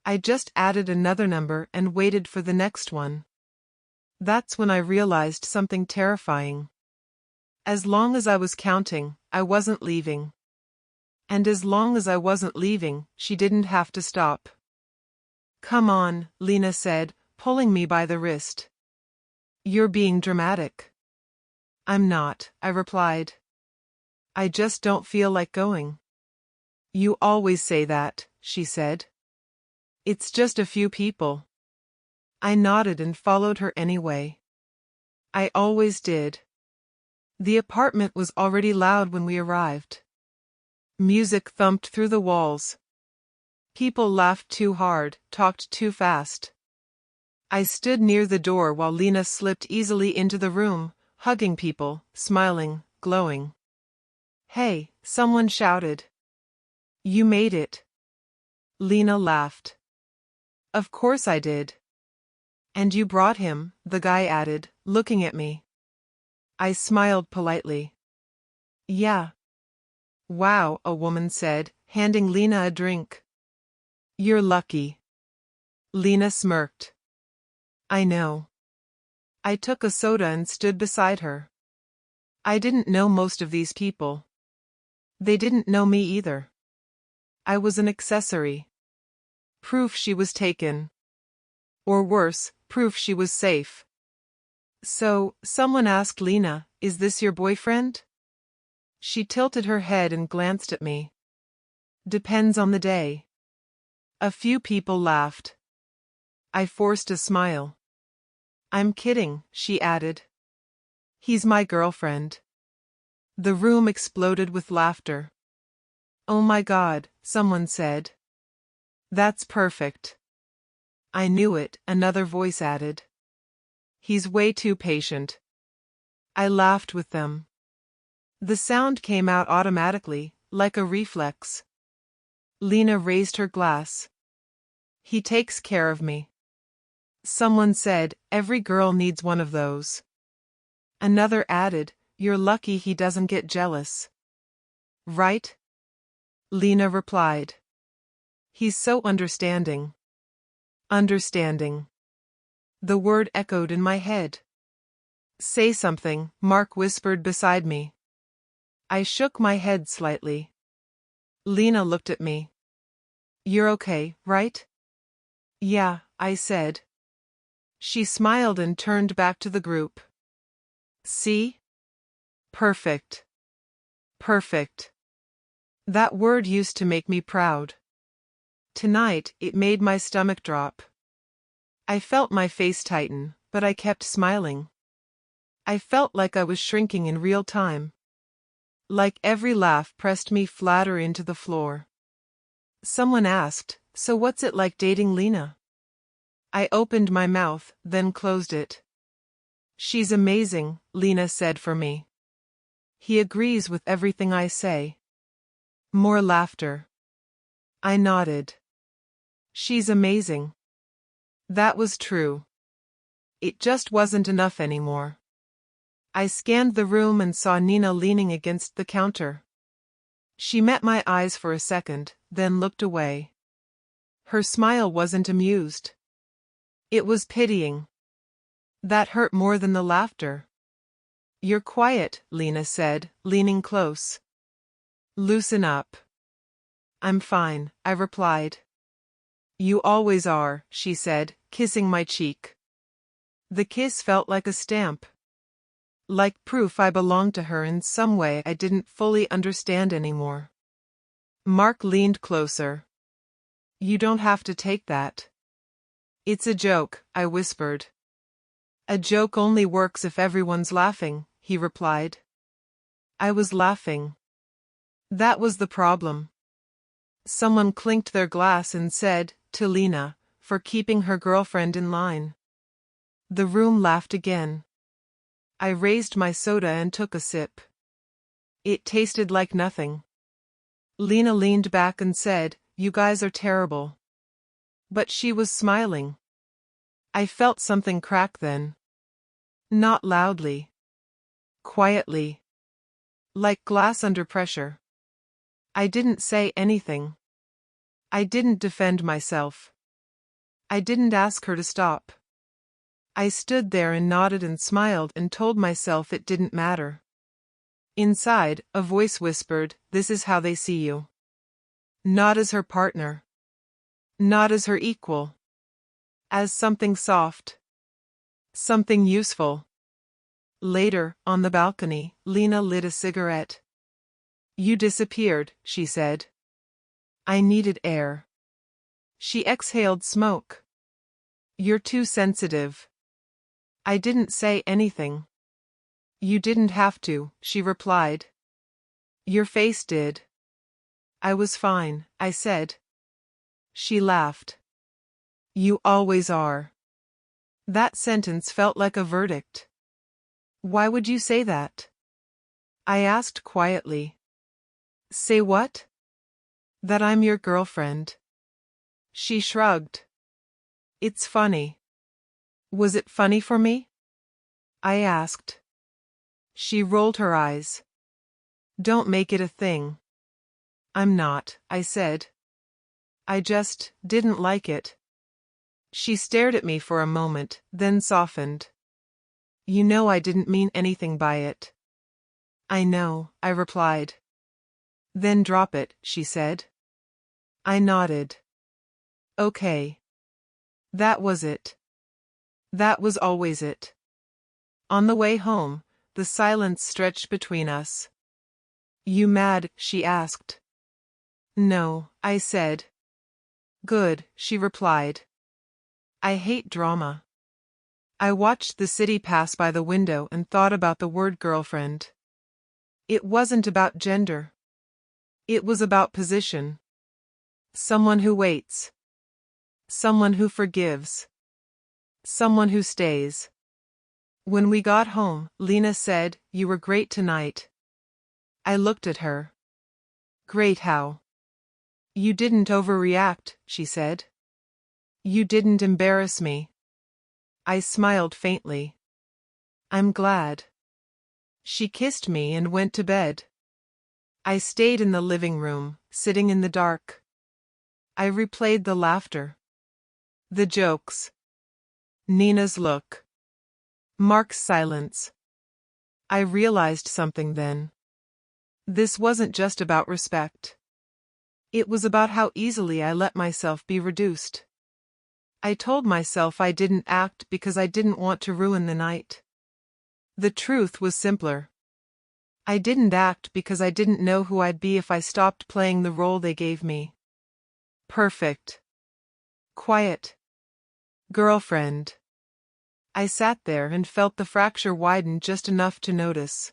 I just added another number and waited for the next one. That's when I realized something terrifying. As long as I was counting, I wasn't leaving. And as long as I wasn't leaving, she didn't have to stop. Come on, Lena said, pulling me by the wrist. You're being dramatic. I'm not, I replied. I just don't feel like going. You always say that, she said. It's just a few people. I nodded and followed her anyway. I always did. The apartment was already loud when we arrived. Music thumped through the walls. People laughed too hard, talked too fast. I stood near the door while Lena slipped easily into the room, hugging people, smiling, glowing. Hey, someone shouted. You made it. Lena laughed. Of course I did. And you brought him, the guy added, looking at me. I smiled politely. Yeah. Wow, a woman said, handing Lena a drink. You're lucky. Lena smirked. I know. I took a soda and stood beside her. I didn't know most of these people. They didn't know me either. I was an accessory. Proof she was taken. Or worse, proof she was safe. So, someone asked Lena, "Is this your boyfriend?" She tilted her head and glanced at me. Depends on the day. A few people laughed. I forced a smile. I'm kidding, she added. He's my girlfriend. The room exploded with laughter. Oh my God, someone said. That's perfect. I knew it, another voice added. He's way too patient. I laughed with them. The sound came out automatically, like a reflex. Lena raised her glass. He takes care of me. Someone said, every girl needs one of those. Another added, you're lucky he doesn't get jealous. Right? Lena replied. He's so understanding. Understanding. The word echoed in my head. Say something, Mark whispered beside me. I shook my head slightly. Lena looked at me. You're okay, right? Yeah, I said. She smiled and turned back to the group. See? Perfect. Perfect. That word used to make me proud. Tonight, it made my stomach drop. I felt my face tighten, but I kept smiling. I felt like I was shrinking in real time. Like every laugh pressed me flatter into the floor. Someone asked, so what's it like dating Lena? I opened my mouth, then closed it. She's amazing, Lena said for me. He agrees with everything I say. More laughter. I nodded. She's amazing. That was true. It just wasn't enough anymore. I scanned the room and saw Nina leaning against the counter. She met my eyes for a second, then looked away. Her smile wasn't amused. It was pitying. That hurt more than the laughter. "You're quiet," Lena said, leaning close. "Loosen up." "I'm fine," I replied. "You always are," she said, kissing my cheek. The kiss felt like a stamp. Like proof I belonged to her in some way I didn't fully understand anymore. Mark leaned closer. "You don't have to take that." "It's a joke," I whispered. "A joke only works if everyone's laughing," he replied. I was laughing. That was the problem. Someone clinked their glass and said, to Lena, for keeping her girlfriend in line. The room laughed again. I raised my soda and took a sip. It tasted like nothing. Lena leaned back and said, "You guys are terrible." But she was smiling. I felt something crack then. Not loudly. Quietly. Like glass under pressure. I didn't say anything. I didn't defend myself. I didn't ask her to stop. I stood there and nodded and smiled and told myself it didn't matter. Inside, a voice whispered, "This is how they see you." Not as her partner. Not as her equal. As something soft. Something useful. Later, on the balcony, Lena lit a cigarette. "You disappeared," she said. I needed air. She exhaled smoke. "You're too sensitive." I didn't say anything. "You didn't have to," she replied. "Your face did." "I was fine," I said. She laughed. "You always are." That sentence felt like a verdict. "Why would you say that?" I asked quietly. "Say what?" "That I'm your girlfriend." She shrugged. "It's funny." "Was it funny for me?" I asked. She rolled her eyes. "Don't make it a thing." "I'm not," I said. "I just didn't like it." She stared at me for a moment, then softened. "You know I didn't mean anything by it." "I know," I replied. "Then drop it," she said. I nodded. "Okay." That was it. That was always it. On the way home, the silence stretched between us. "You mad?" she asked. "No," I said. "Good," she replied. I hate drama. I watched the city pass by the window and thought about the word girlfriend. It wasn't about gender. It was about position. Someone who waits. Someone who forgives. Someone who stays. When we got home, Lena said, "You were great tonight." I looked at her. "Great how?" "You didn't overreact," she said. "You didn't embarrass me." I smiled faintly. "I'm glad." She kissed me and went to bed. I stayed in the living room, sitting in the dark. I replayed the laughter. The jokes. Nina's look. Mark's silence. I realized something then. This wasn't just about respect. It was about how easily I let myself be reduced. I told myself I didn't act because I didn't want to ruin the night. The truth was simpler. I didn't act because I didn't know who I'd be if I stopped playing the role they gave me. Perfect. Quiet. Girlfriend. I sat there and felt the fracture widen just enough to notice.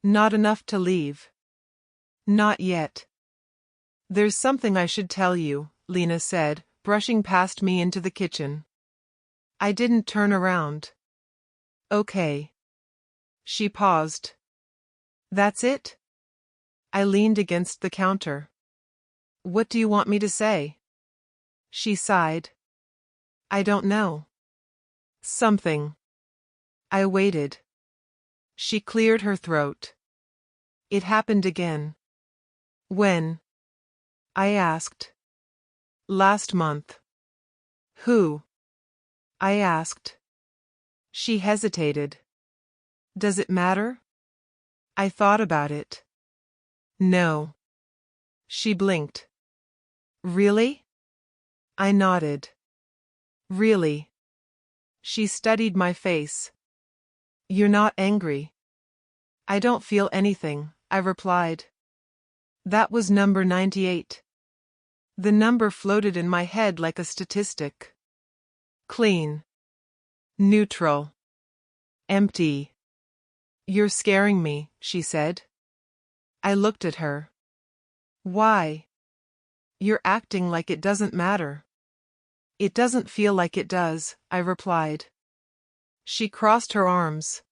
Not enough to leave. Not yet. "There's something I should tell you," Lena said, brushing past me into the kitchen. I didn't turn around. "Okay." She paused. "That's it?" I leaned against the counter. "What do you want me to say?" She sighed. "I don't know." Something. I waited. She cleared her throat. It happened again. When? I asked. Last month. Who? I asked. She hesitated. Does it matter? I thought about it. No. She blinked. Really? I nodded. Really? She studied my face. You're not angry. I don't feel anything, I replied. That was number 98. The number floated in my head like a statistic. Clean. Neutral. Empty. You're scaring me, she said. I looked at her. Why? You're acting like it doesn't matter. It doesn't feel like it does, I replied. She crossed her arms.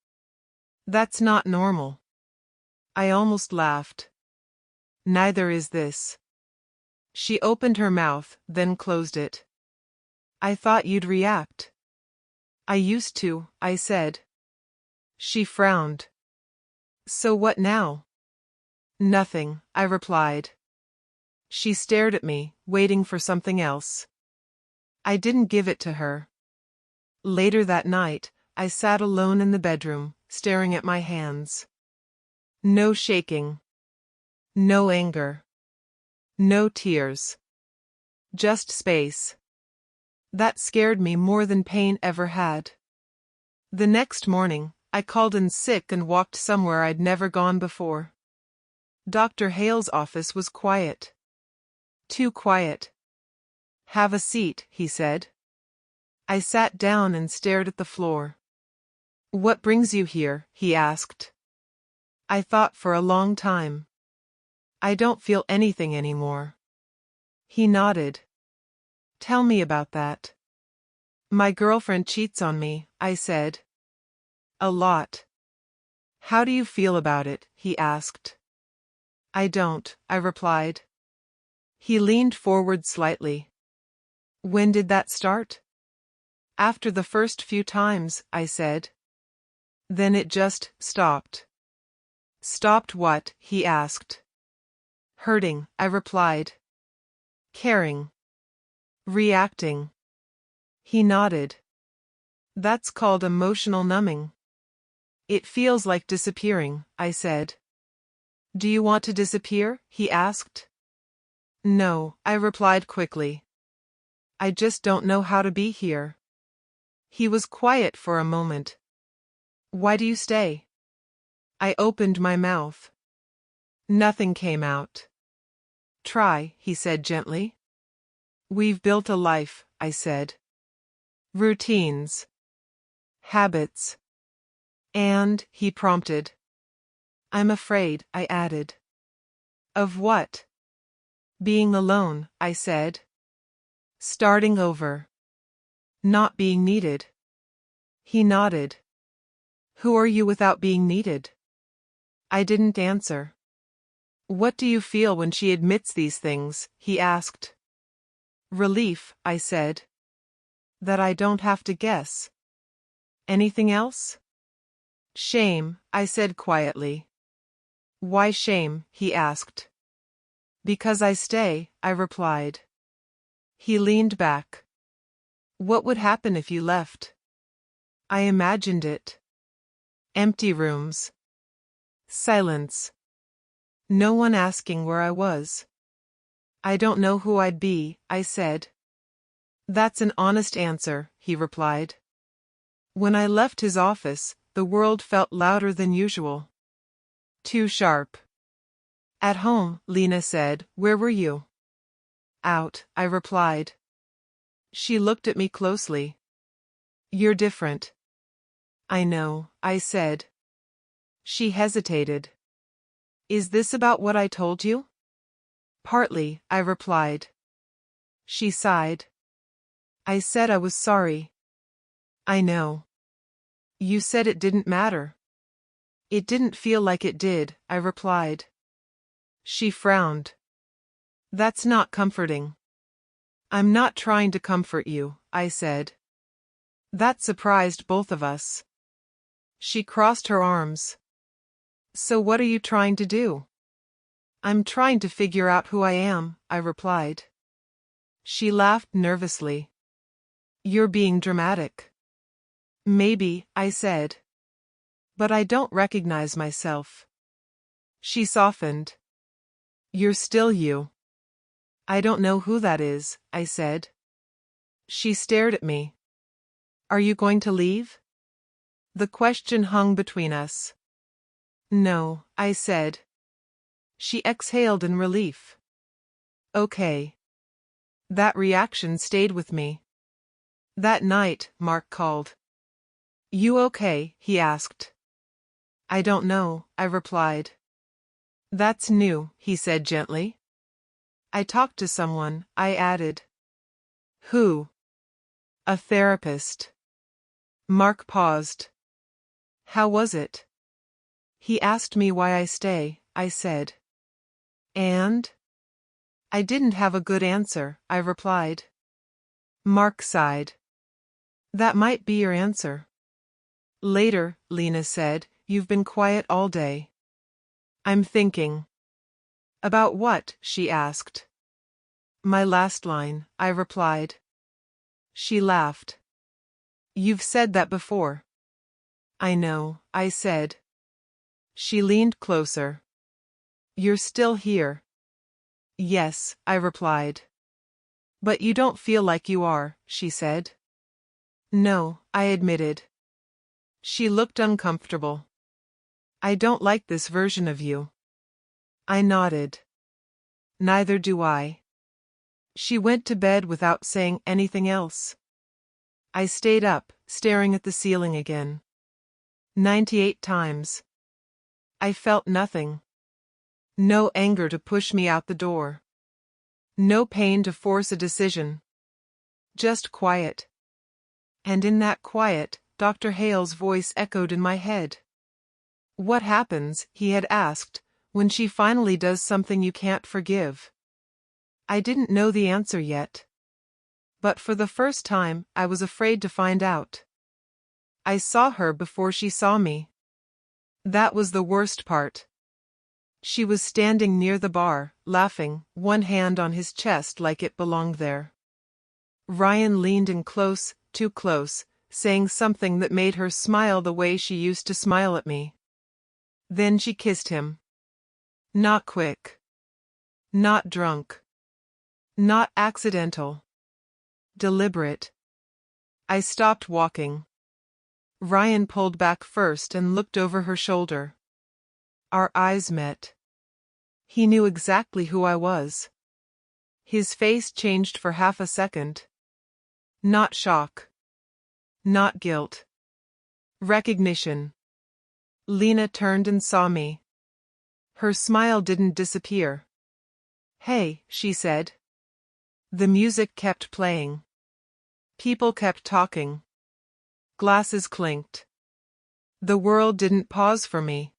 That's not normal. I almost laughed. Neither is this. She opened her mouth, then closed it. I thought you'd react. I used to, I said. She frowned. So what now? Nothing, I replied. She stared at me, waiting for something else. I didn't give it to her. Later that night, I sat alone in the bedroom, staring at my hands. No shaking. No anger. No tears. Just space. That scared me more than pain ever had. The next morning, I called in sick and walked somewhere I'd never gone before. Dr. Hale's office was quiet. Too quiet. Have a seat, he said. I sat down and stared at the floor. What brings you here? He asked. I thought for a long time. I don't feel anything anymore. He nodded. Tell me about that. My girlfriend cheats on me, I said. A lot. How do you feel about it? He asked. I don't, I replied. He leaned forward slightly. When did that start? After the first few times, I said. Then it just stopped. Stopped what? He asked. Hurting, I replied. Caring. Reacting. He nodded. That's called emotional numbing. It feels like disappearing, I said. Do you want to disappear? He asked. No, I replied quickly. I just don't know how to be here. He was quiet for a moment. Why do you stay? I opened my mouth. Nothing came out. Try, he said gently. We've built a life, I said. Routines. Habits. And, he prompted. I'm afraid, I added. Of what? Being alone, I said. Starting over. Not being needed. He nodded. Who are you without being needed? I didn't answer. What do you feel when she admits these things? He asked. Relief, I said. That I don't have to guess. Anything else? Shame, I said quietly. Why shame? He asked. Because I stay, I replied. He leaned back. What would happen if you left? I imagined it. Empty rooms. Silence. No one asking where I was. I don't know who I'd be, I said. That's an honest answer, he replied. When I left his office, the world felt louder than usual. Too sharp. At home, Lena said, where were you? Out, I replied. She looked at me closely. You're different. I know, I said. She hesitated. Is this about what I told you? Partly, I replied. She sighed. I said I was sorry. I know. You said it didn't matter. It didn't feel like it did, I replied. She frowned. That's not comforting. I'm not trying to comfort you, I said. That surprised both of us. She crossed her arms. So what are you trying to do? I'm trying to figure out who I am, I replied. She laughed nervously. You're being dramatic. Maybe, I said. But I don't recognize myself. She softened. You're still you. I don't know who that is, I said. She stared at me. Are you going to leave? The question hung between us. No, I said. She exhaled in relief. Okay. That reaction stayed with me. That night, Mark called. You okay? He asked. I don't know, I replied. That's new, he said gently. I talked to someone, I added. Who? A therapist. Mark paused. How was it? He asked me why I stay, I said. And? I didn't have a good answer, I replied. Mark sighed. That might be your answer. Later, Lena said, you've been quiet all day. I'm thinking. About what? She asked. My last line, I replied. She laughed. You've said that before. I know, I said. She leaned closer. You're still here. Yes, I replied. But you don't feel like you are, she said. No, I admitted. She looked uncomfortable. I don't like this version of you. I nodded. Neither do I. She went to bed without saying anything else. I stayed up, staring at the ceiling again. 98 times. I felt nothing. No anger to push me out the door. No pain to force a decision. Just quiet. And in that quiet, Dr. Hale's voice echoed in my head. What happens, he had asked, when she finally does something you can't forgive? I didn't know the answer yet. But for the first time, I was afraid to find out. I saw her before she saw me. That was the worst part. She was standing near the bar, laughing, one hand on his chest like it belonged there. Ryan leaned in close, too close, saying something that made her smile the way she used to smile at me. Then she kissed him. Not quick. Not drunk. Not accidental. Deliberate. I stopped walking. Ryan pulled back first and looked over her shoulder. Our eyes met. He knew exactly who I was. His face changed for half a second. Not shock. Not guilt. Recognition. Lena turned and saw me. Her smile didn't disappear. Hey, she said. The music kept playing. People kept talking. Glasses clinked. The world didn't pause for me.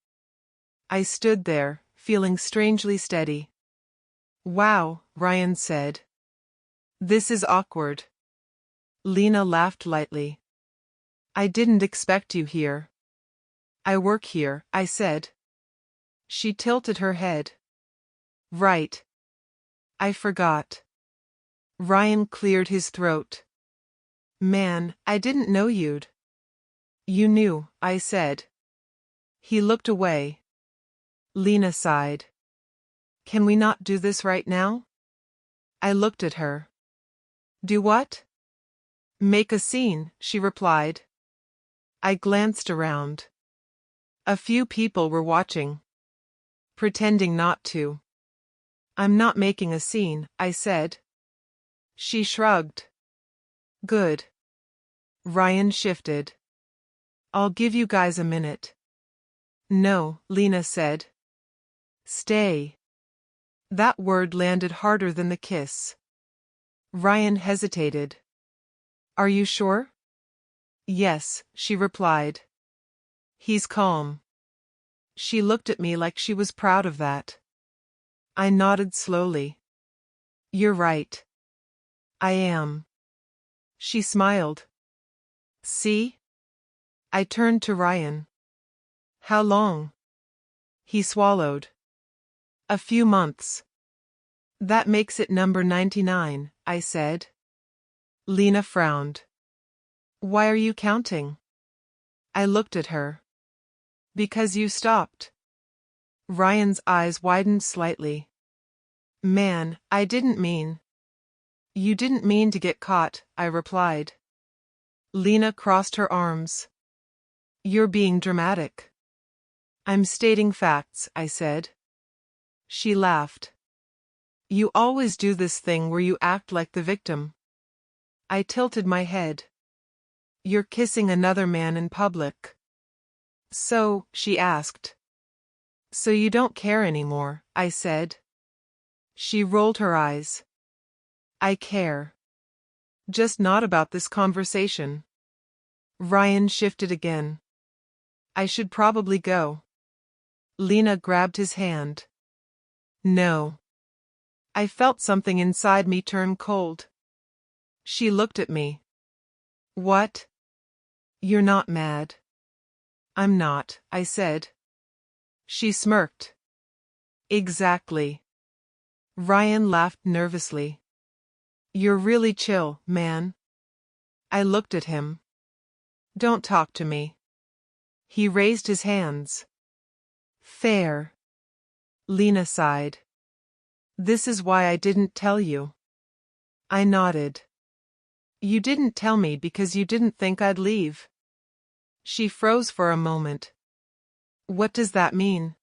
I stood there, feeling strangely steady. Wow, Ryan said. This is awkward. Lena laughed lightly. I didn't expect you here. I work here, I said. She tilted her head. Right. I forgot. Ryan cleared his throat. Man, I didn't know you'd. You knew, I said. He looked away. Lena sighed. Can we not do this right now? I looked at her. Do what? Make a scene, she replied. I glanced around. A few people were watching. Pretending not to. I'm not making a scene, I said. She shrugged. Good. Ryan shifted. I'll give you guys a minute. No, Lena said. Stay. That word landed harder than the kiss. Ryan hesitated. Are you sure? Yes, she replied. He's calm. She looked at me like she was proud of that. I nodded slowly. You're right. I am. She smiled. See? I turned to Ryan. How long? He swallowed. A few months. That makes it number 99, I said. Lena frowned. Why are you counting? I looked at her. Because you stopped. Ryan's eyes widened slightly. Man, I didn't mean. You didn't mean to get caught, I replied. Lena crossed her arms. You're being dramatic. I'm stating facts, I said. She laughed. You always do this thing where you act like the victim. I tilted my head. You're kissing another man in public. So, she asked. So you don't care anymore, I said. She rolled her eyes. I care. Just not about this conversation. Ryan shifted again. I should probably go. Lena grabbed his hand. No. I felt something inside me turn cold. She looked at me. What? You're not mad. I'm not, I said. She smirked. Exactly. Ryan laughed nervously. You're really chill, man. I looked at him. Don't talk to me. He raised his hands. Fair. Lena sighed. This is why I didn't tell you. I nodded. You didn't tell me because you didn't think I'd leave. She froze for a moment. What does that mean?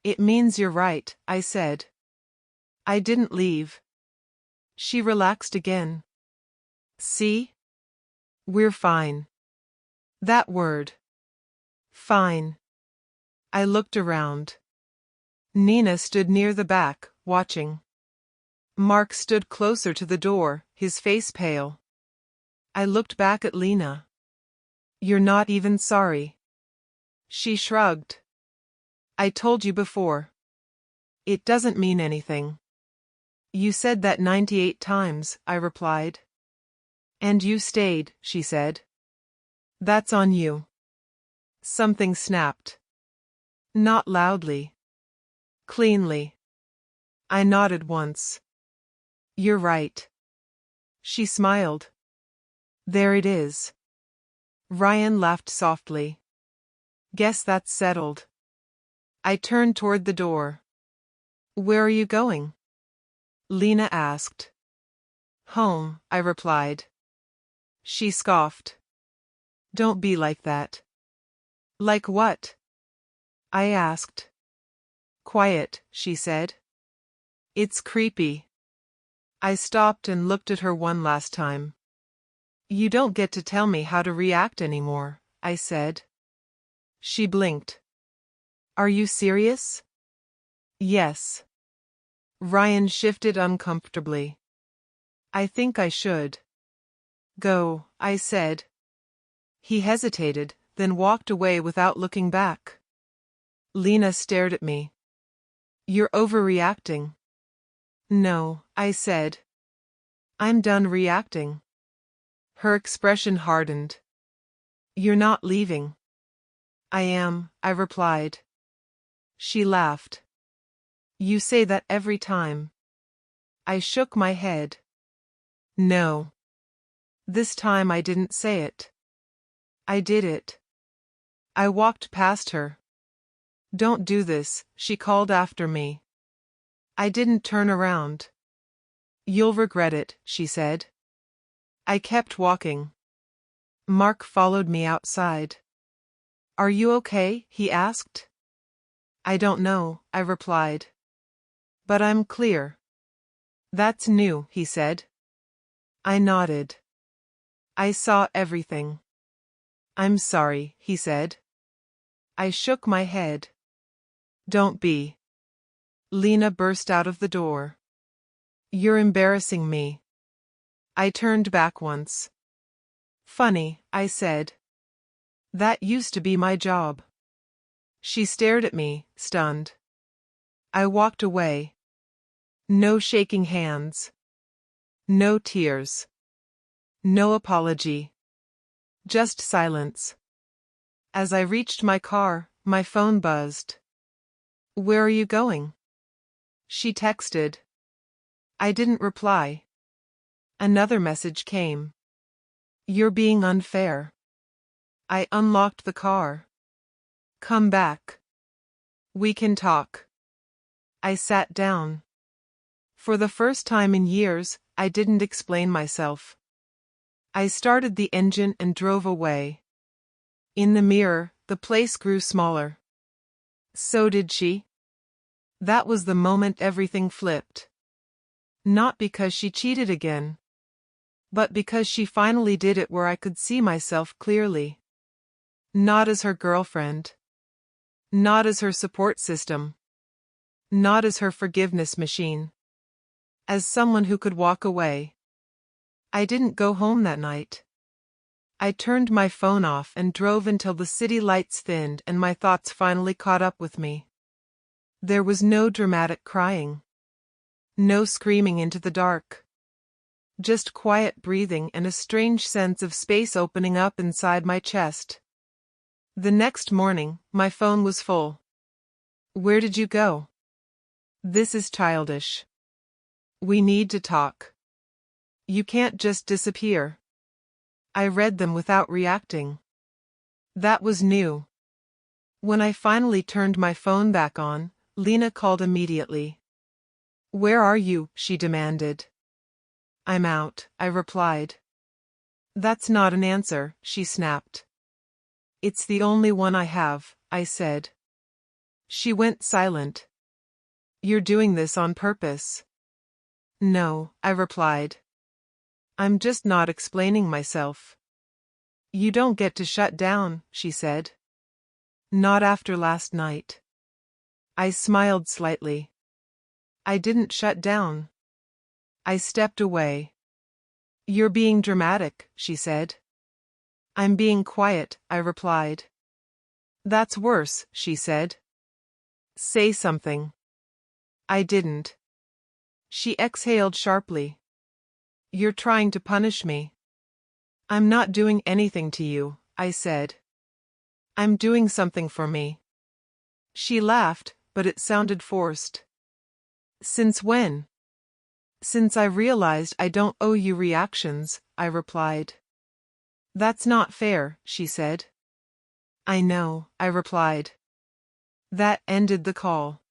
It means you're right, I said. I didn't leave. She relaxed again. See? We're fine. That word. Fine. I looked around. Nina stood near the back, watching. Mark stood closer to the door, his face pale. I looked back at Lena. You're not even sorry. She shrugged. I told you before. It doesn't mean anything. You said that 98 times, I replied. And you stayed, she said. That's on you. Something snapped. Not loudly. Cleanly. I nodded once. You're right. She smiled. There it is. Ryan laughed softly. Guess that's settled. I turned toward the door. Where are you going? Lena asked. Home, I replied. She scoffed. Don't be like that. Like what? I asked. Quiet, she said. It's creepy. I stopped and looked at her one last time. You don't get to tell me how to react anymore, I said. She blinked. Are you serious? Yes. Ryan shifted uncomfortably. I think I should. Go, I said. He hesitated, then walked away without looking back. Lena stared at me. You're overreacting. No, I said. I'm done reacting. Her expression hardened. You're not leaving. I am, I replied. She laughed. You say that every time. I shook my head. No. This time I didn't say it. I did it. I walked past her. Don't do this, she called after me. I didn't turn around. You'll regret it, she said. I kept walking. Mark followed me outside. Are you okay? He asked. I don't know, I replied. But I'm clear. That's new, he said. I nodded. I saw everything. I'm sorry, he said. I shook my head. Don't be. Lena burst out of the door. You're embarrassing me. I turned back once. Funny, I said. That used to be my job. She stared at me, stunned. I walked away. No shaking hands. No tears. No apology. Just silence. As I reached my car, my phone buzzed. "Where are you going?" she texted. I didn't reply. Another message came. "You're being unfair." I unlocked the car. "Come back. We can talk." I sat down. For the first time in years, I didn't explain myself. I started the engine and drove away. In the mirror, the place grew smaller. So did she. That was the moment everything flipped. Not because she cheated again, but because she finally did it where I could see myself clearly. Not as her girlfriend. Not as her support system. Not as her forgiveness machine. As someone who could walk away. I didn't go home that night. I turned my phone off and drove until the city lights thinned and my thoughts finally caught up with me. There was no dramatic crying. No screaming into the dark. Just quiet breathing and a strange sense of space opening up inside my chest. The next morning, my phone was full. "Where did you go?" "This is childish. We need to talk. You can't just disappear." I read them without reacting. That was new. When I finally turned my phone back on, Lena called immediately. "Where are you?" she demanded. "I'm out," I replied. "That's not an answer," she snapped. "It's the only one I have," I said. She went silent. "You're doing this on purpose." "No," I replied. "I'm just not explaining myself." "You don't get to shut down," she said. "Not after last night." I smiled slightly. I didn't shut down. I stepped away. "You're being dramatic," she said. "I'm being quiet," I replied. "That's worse," she said. "Say something." I didn't. She exhaled sharply. "You're trying to punish me." "I'm not doing anything to you," I said. "I'm doing something for me." She laughed, but it sounded forced. "Since when?" "Since I realized I don't owe you reactions," I replied. "That's not fair," she said. "I know," I replied. That ended the call.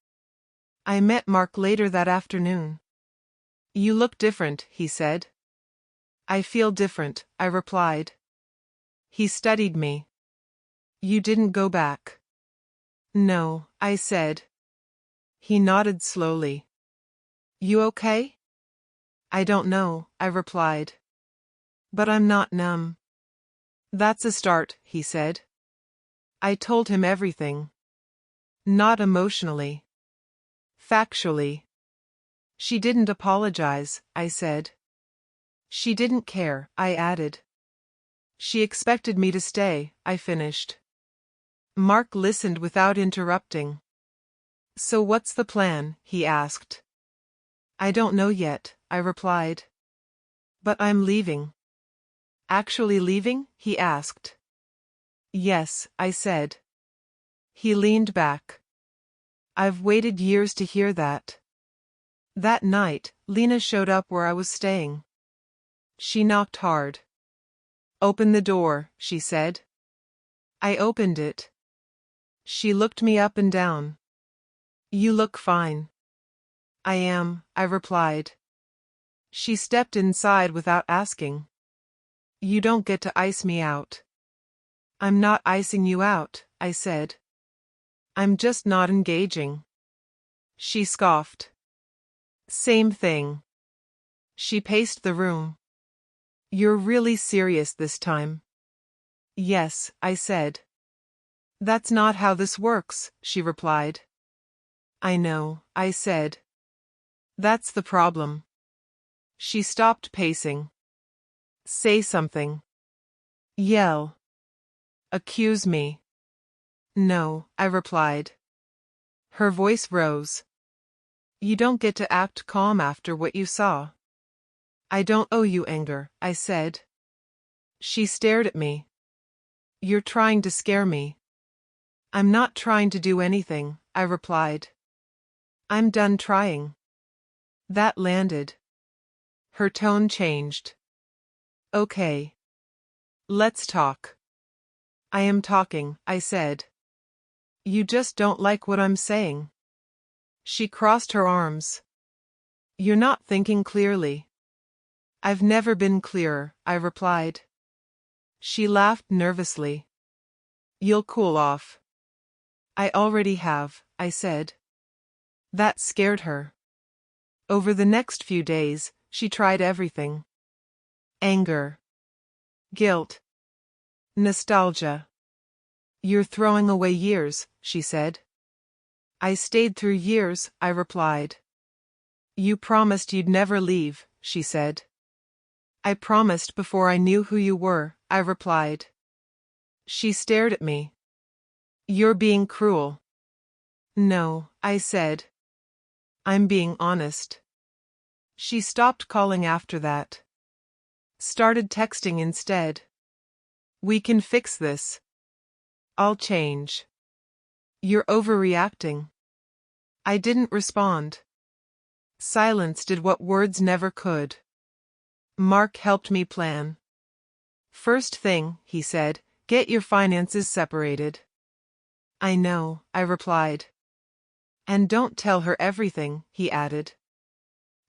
I met Mark later that afternoon. "You look different," he said. "I feel different," I replied. He studied me. "You didn't go back." "No," I said. He nodded slowly. "You okay?" "I don't know," I replied. "But I'm not numb." "That's a start," he said. I told him everything. Not emotionally. Factually. "She didn't apologize," I said. "She didn't care," I added. "She expected me to stay," I finished. Mark listened without interrupting. "So what's the plan?" he asked. "I don't know yet," I replied. "But I'm leaving." "Actually leaving?" he asked. "Yes," I said. He leaned back. "I've waited years to hear that." That night, Lena showed up where I was staying. She knocked hard. "Open the door," she said. I opened it. She looked me up and down. "You look fine." "I am," I replied. She stepped inside without asking. "You don't get to ice me out." "I'm not icing you out," I said. "I'm just not engaging." She scoffed. "Same thing." She paced the room. "You're really serious this time?" "Yes," I said. "That's not how this works," she replied. "I know," I said. "That's the problem." She stopped pacing. "Say something." "Yell." "Accuse me." "No," I replied. Her voice rose. "You don't get to act calm after what you saw." "I don't owe you anger," I said. She stared at me. You're trying to scare me. I'm not trying to do anything, I replied. I'm done trying. That landed. Her tone changed. Okay. Let's talk. I am talking, I said. You just don't like what I'm saying. She crossed her arms. You're not thinking clearly. I've never been clearer, I replied. She laughed nervously. You'll cool off. I already have, I said. That scared her. Over the next few days, she tried everything. Anger. Guilt. Nostalgia. You're throwing away years, she said. I stayed through years, I replied. You promised you'd never leave, she said. I promised before I knew who you were, I replied. She stared at me. You're being cruel. No, I said. I'm being honest. She stopped calling after that. Started texting instead. We can fix this. I'll change. You're overreacting. I didn't respond. Silence did what words never could. Mark helped me plan. First thing, he said, get your finances separated. I know, I replied. And don't tell her everything, he added.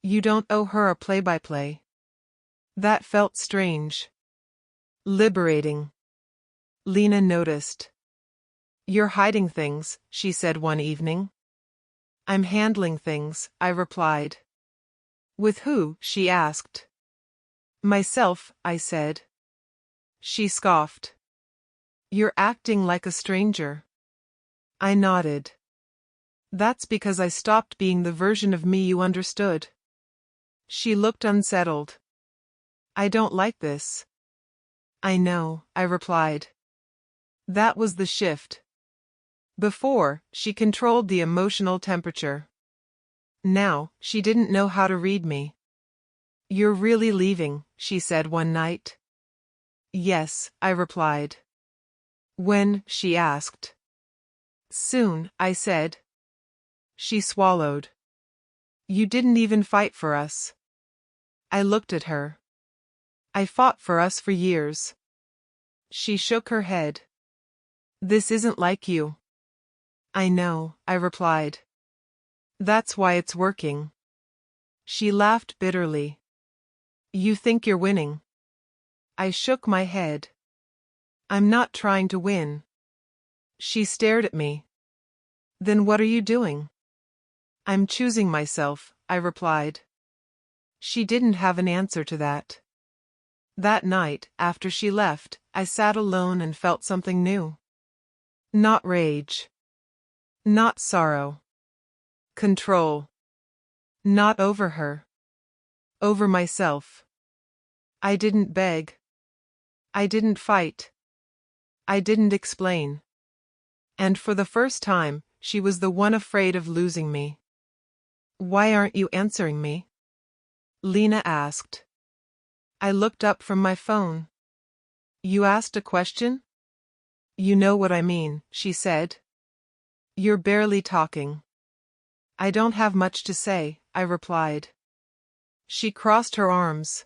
You don't owe her a play-by-play. That felt strange. Liberating. Lena noticed. You're hiding things, she said one evening. I'm handling things, I replied. With who? She asked. Myself, I said. She scoffed. You're acting like a stranger. I nodded. That's because I stopped being the version of me you understood. She looked unsettled. I don't like this. I know, I replied. That was the shift. Before, she controlled the emotional temperature. Now, she didn't know how to read me. You're really leaving, she said one night. Yes, I replied. When? She asked. Soon, I said. She swallowed. You didn't even fight for us. I looked at her. I fought for us for years. She shook her head. This isn't like you. I know, I replied. That's why it's working. She laughed bitterly. You think you're winning. I shook my head. I'm not trying to win. She stared at me. Then what are you doing? I'm choosing myself, I replied. She didn't have an answer to that. That night, after she left, I sat alone and felt something new. Not rage. Not sorrow. Control. Not over her. Over myself. I didn't beg. I didn't fight. I didn't explain. And for the first time, she was the one afraid of losing me. Why aren't you answering me? Lena asked. I looked up from my phone. You asked a question? You know what I mean, she said. You're barely talking. I don't have much to say, I replied. She crossed her arms.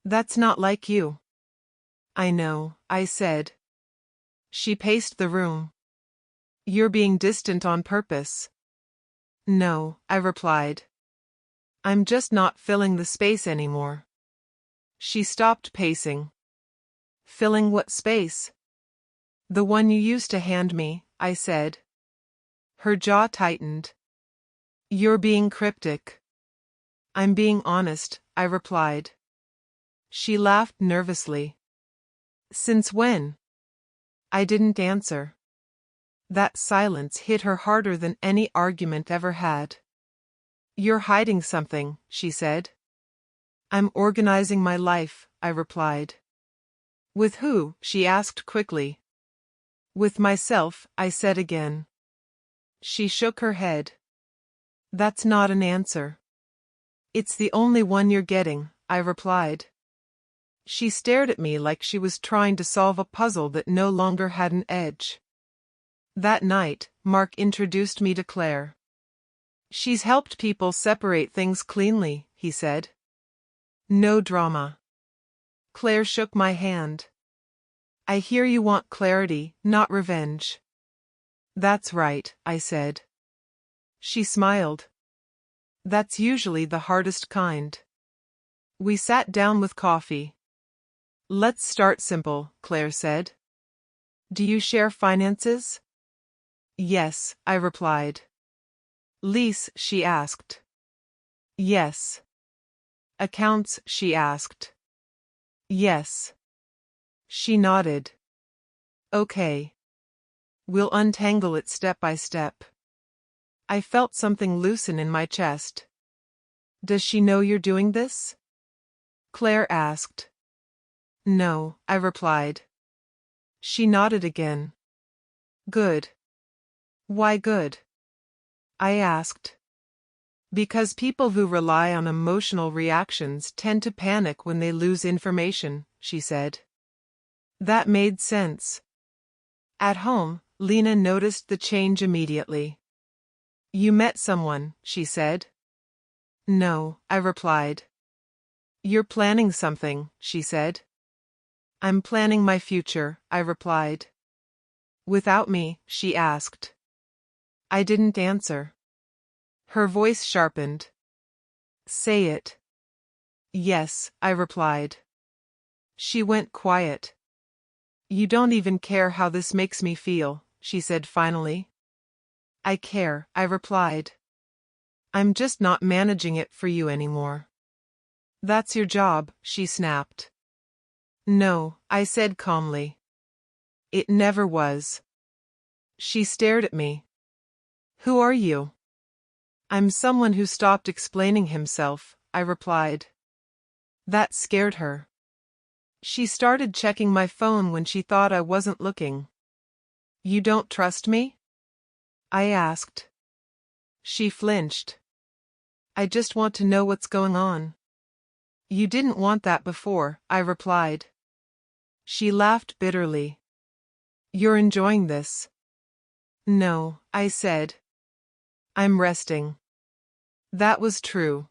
That's not like you. I know, I said. She paced the room. You're being distant on purpose. No, I replied. I'm just not filling the space anymore. She stopped pacing. Filling what space? The one you used to hand me, I said. Her jaw tightened. You're being cryptic. I'm being honest, I replied. She laughed nervously. Since when? I didn't answer. That silence hit her harder than any argument ever had. You're hiding something, she said. I'm organizing my life, I replied. With who? She asked quickly. With myself, I said again. She shook her head. That's not an answer. It's the only one you're getting, I replied. She stared at me like she was trying to solve a puzzle that no longer had an edge. That night, Mark introduced me to Claire. She's helped people separate things cleanly, he said. No drama. Claire shook my hand. I hear you want clarity, not revenge. That's right, I said. She smiled. That's usually the hardest kind. We sat down with coffee. Let's start simple, Claire said. Do you share finances? Yes, I replied. Lease, she asked. Yes. Accounts, she asked. Yes. She nodded. Okay. We'll untangle it step by step. I felt something loosen in my chest. Does she know you're doing this? Claire asked. No, I replied. She nodded again. Good. Why good? I asked. Because people who rely on emotional reactions tend to panic when they lose information, she said. That made sense. At home, Lena noticed the change immediately. You met someone, she said. No, I replied. You're planning something, she said. I'm planning my future, I replied. Without me, she asked. I didn't answer. Her voice sharpened. Say it. Yes, I replied. She went quiet. You don't even care how this makes me feel, she said finally. I care, I replied. I'm just not managing it for you anymore. That's your job, she snapped. No, I said calmly. It never was. She stared at me. Who are you? I'm someone who stopped explaining himself, I replied. That scared her. She started checking my phone when she thought I wasn't looking. You don't trust me? I asked. She flinched. I just want to know what's going on. You didn't want that before, I replied. She laughed bitterly. You're enjoying this. No, I said. I'm resting. That was true.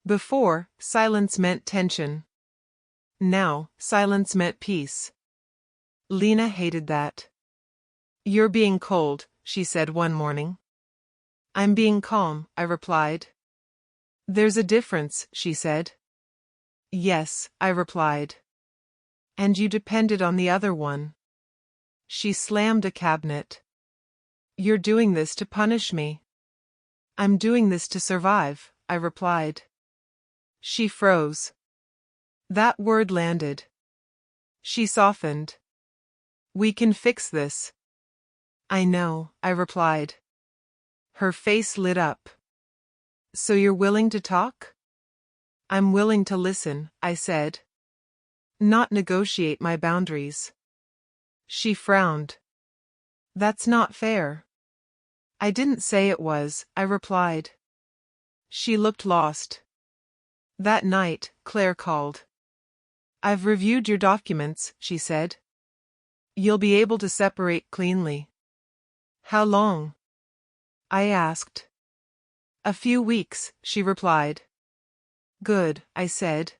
Before, silence meant tension. Now, silence meant peace. Lena hated that. You're being cold, she said one morning. I'm being calm, I replied. There's a difference, she said. Yes, I replied. And you depended on the other one. She slammed a cabinet. You're doing this to punish me. I'm doing this to survive, I replied. She froze. That word landed. She softened. We can fix this. I know, I replied. Her face lit up. So you're willing to talk? I'm willing to listen, I said. Not negotiate my boundaries. She frowned. That's not fair. I didn't say it was, I replied. She looked lost. That night, Claire called. I've reviewed your documents, she said. You'll be able to separate cleanly. How long? I asked. A few weeks, she replied. Good, I said.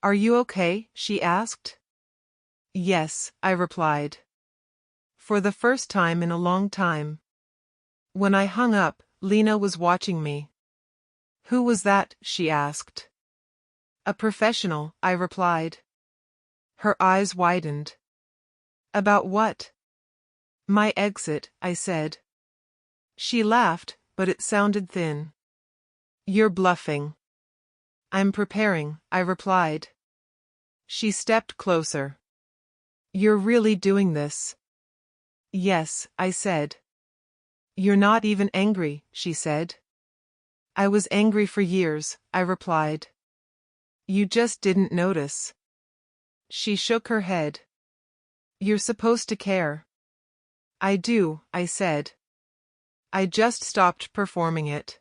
Are you okay? She asked. Yes, I replied. For the first time in a long time. When I hung up, Lena was watching me. Who was that? She asked. A professional, I replied. Her eyes widened. About what? My exit, I said. She laughed, but it sounded thin. You're bluffing. I'm preparing, I replied. She stepped closer. You're really doing this? Yes, I said. You're not even angry, she said. I was angry for years, I replied. You just didn't notice. She shook her head. You're supposed to care. I do, I said. I just stopped performing it.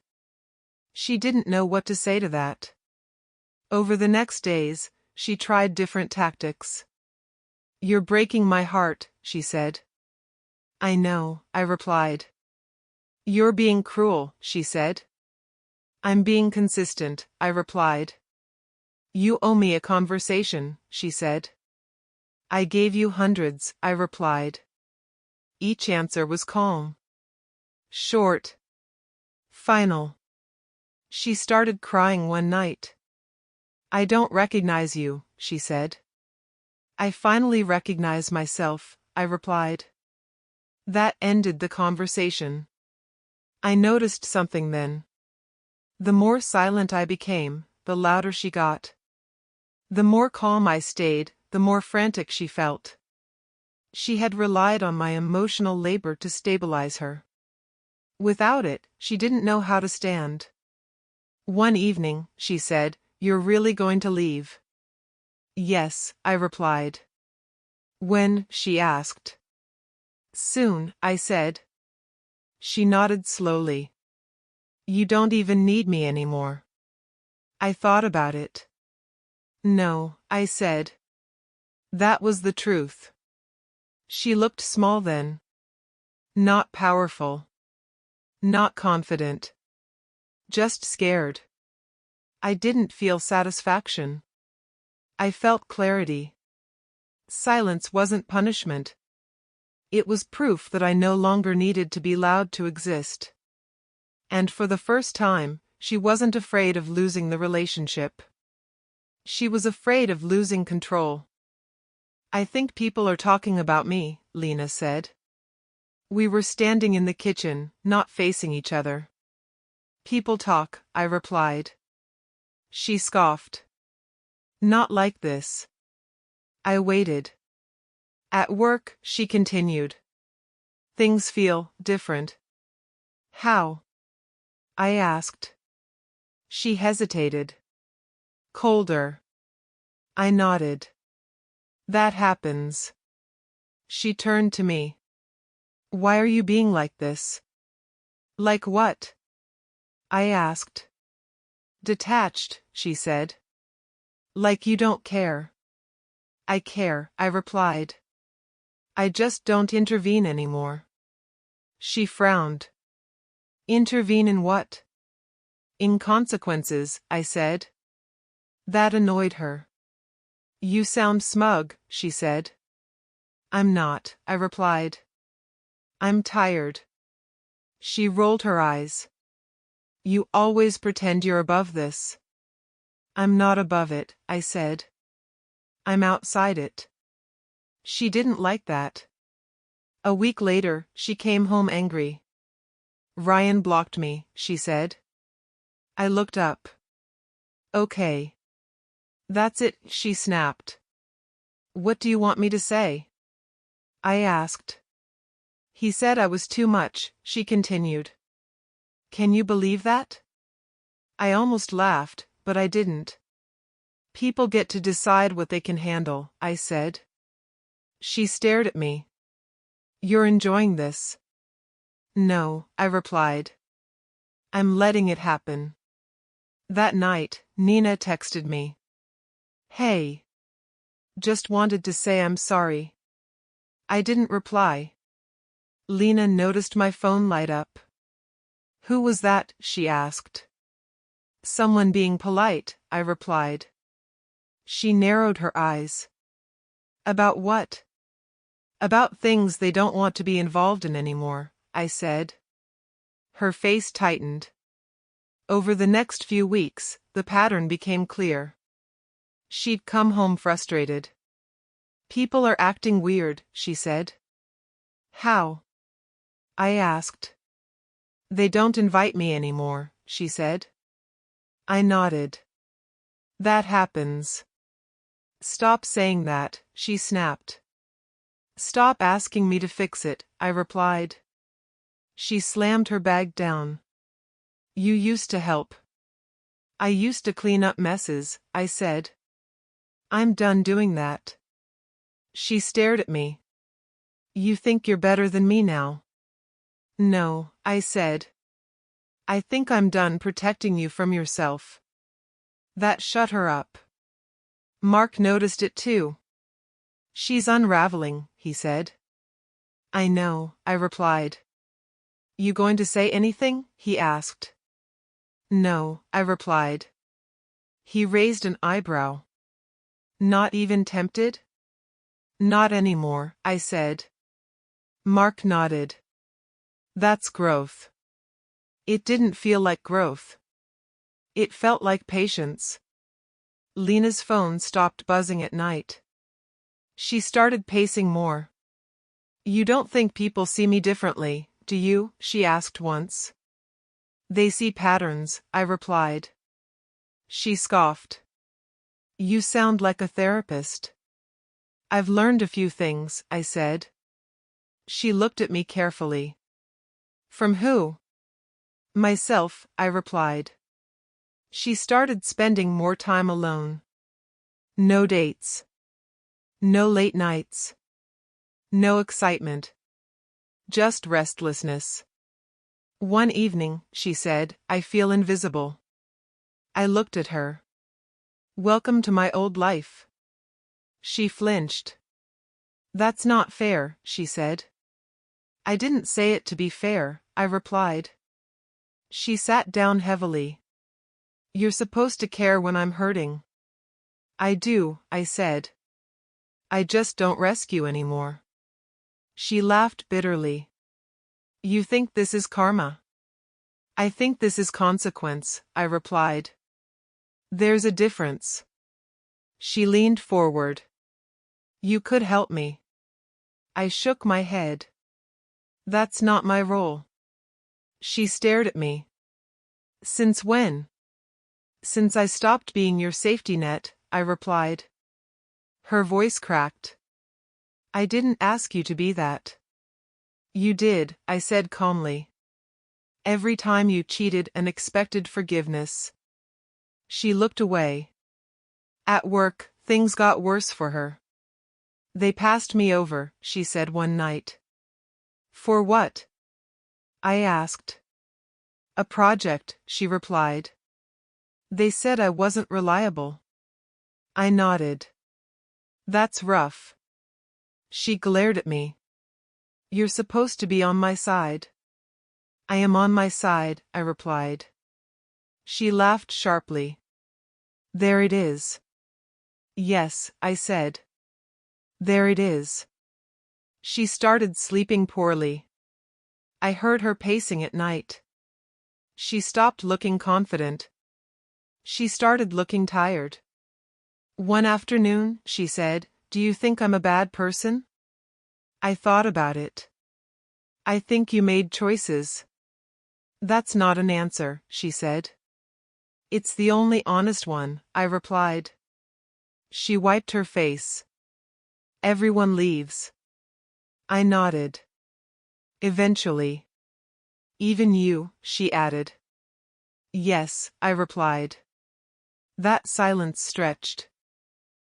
She didn't know what to say to that. Over the next days, she tried different tactics. "You're breaking my heart," she said. "I know," I replied. "You're being cruel," she said. "I'm being consistent," I replied. "You owe me a conversation," she said. "I gave you hundreds," I replied. Each answer was calm. Short. Final. She started crying one night. "I don't recognize you," she said. "I finally recognize myself," I replied. That ended the conversation. I noticed something then. The more silent I became, the louder she got. The more calm I stayed, the more frantic she felt. She had relied on my emotional labor to stabilize her. Without it, she didn't know how to stand. One evening, she said, "You're really going to leave?" "Yes," I replied. "When?" she asked. "Soon," I said. She nodded slowly. "You don't even need me anymore." I thought about it. "No," I said. That was the truth. She looked small then. Not powerful. Not confident. Just scared. I didn't feel satisfaction. I felt clarity. Silence wasn't punishment. It was proof that I no longer needed to be loud to exist. And for the first time, she wasn't afraid of losing the relationship. She was afraid of losing control. "I think people are talking about me," Lena said. We were standing in the kitchen, not facing each other. "People talk," I replied. She scoffed. "Not like this." I waited. "At work," she continued. "Things feel different." "How?" I asked. She hesitated. "Colder." I nodded. "That happens." She turned to me. "Why are you being like this?" "Like what?" I asked. "Detached," she said. "Like you don't care." "I care," I replied. "I just don't intervene anymore." She frowned. "Intervene in what?" "In consequences," I said. That annoyed her. "You sound smug," she said. "I'm not," I replied. "I'm tired." She rolled her eyes. "You always pretend you're above this." "I'm not above it," I said. "I'm outside it." She didn't like that. A week later, she came home angry. "Ryan blocked me," she said. I looked up. "Okay. That's it," she snapped. "What do you want me to say?" I asked. "He said I was too much," she continued. "Can you believe that?" I almost laughed, but I didn't. "People get to decide what they can handle," I said. She stared at me. "You're enjoying this?" "No," I replied. "I'm letting it happen." That night, Nina texted me. "Hey. Just wanted to say I'm sorry." I didn't reply. Lena noticed my phone light up. "Who was that?" she asked. "Someone being polite," I replied. She narrowed her eyes. "About what?" "About things they don't want to be involved in anymore," I said. Her face tightened. Over the next few weeks, the pattern became clear. She'd come home frustrated. "People are acting weird," she said. "How?" I asked. "They don't invite me anymore," she said. I nodded. "That happens." "Stop saying that," she snapped. "Stop asking me to fix it," I replied. She slammed her bag down. "You used to help." "I used to clean up messes," I said. "I'm done doing that." She stared at me. "You think you're better than me now?" "No," I said. "I think I'm done protecting you from yourself." That shut her up. Mark noticed it too. She's unraveling, he said. I know, I replied. You going to say anything? He asked. No, I replied. He raised an eyebrow. Not even tempted? Not anymore, I said. Mark nodded. That's growth. It didn't feel like growth. It felt like patience. Lena's phone stopped buzzing at night. She started pacing more. You don't think people see me differently, do you? She asked once. They see patterns, I replied. She scoffed. You sound like a therapist. I've learned a few things, I said. She looked at me carefully. From who? Myself, I replied. She started spending more time alone. No dates. No late nights. No excitement. Just restlessness. One evening, she said, I feel invisible. I looked at her. Welcome to my old life. She flinched. That's not fair, she said. I didn't say it to be fair, I replied. She sat down heavily. You're supposed to care when I'm hurting. I do, I said. I just don't rescue anymore. She laughed bitterly. You think this is karma? I think this is consequence, I replied. There's a difference. She leaned forward. You could help me. I shook my head. That's not my role. She stared at me. Since when? Since I stopped being your safety net, I replied. Her voice cracked. I didn't ask you to be that. You did, I said calmly. Every time you cheated and expected forgiveness. She looked away. At work, things got worse for her. They passed me over, she said one night. For what? I asked. A project, she replied. They said I wasn't reliable. I nodded. That's rough. She glared at me. You're supposed to be on my side. I am on my side, I replied. She laughed sharply. There it is. Yes, I said. There it is. She started sleeping poorly. I heard her pacing at night. She stopped looking confident. She started looking tired. One afternoon, she said, Do you think I'm a bad person? I thought about it. I think you made choices. That's not an answer, she said. It's the only honest one, I replied. She wiped her face. Everyone leaves. I nodded. Eventually. Even you, she added. Yes, I replied. That silence stretched.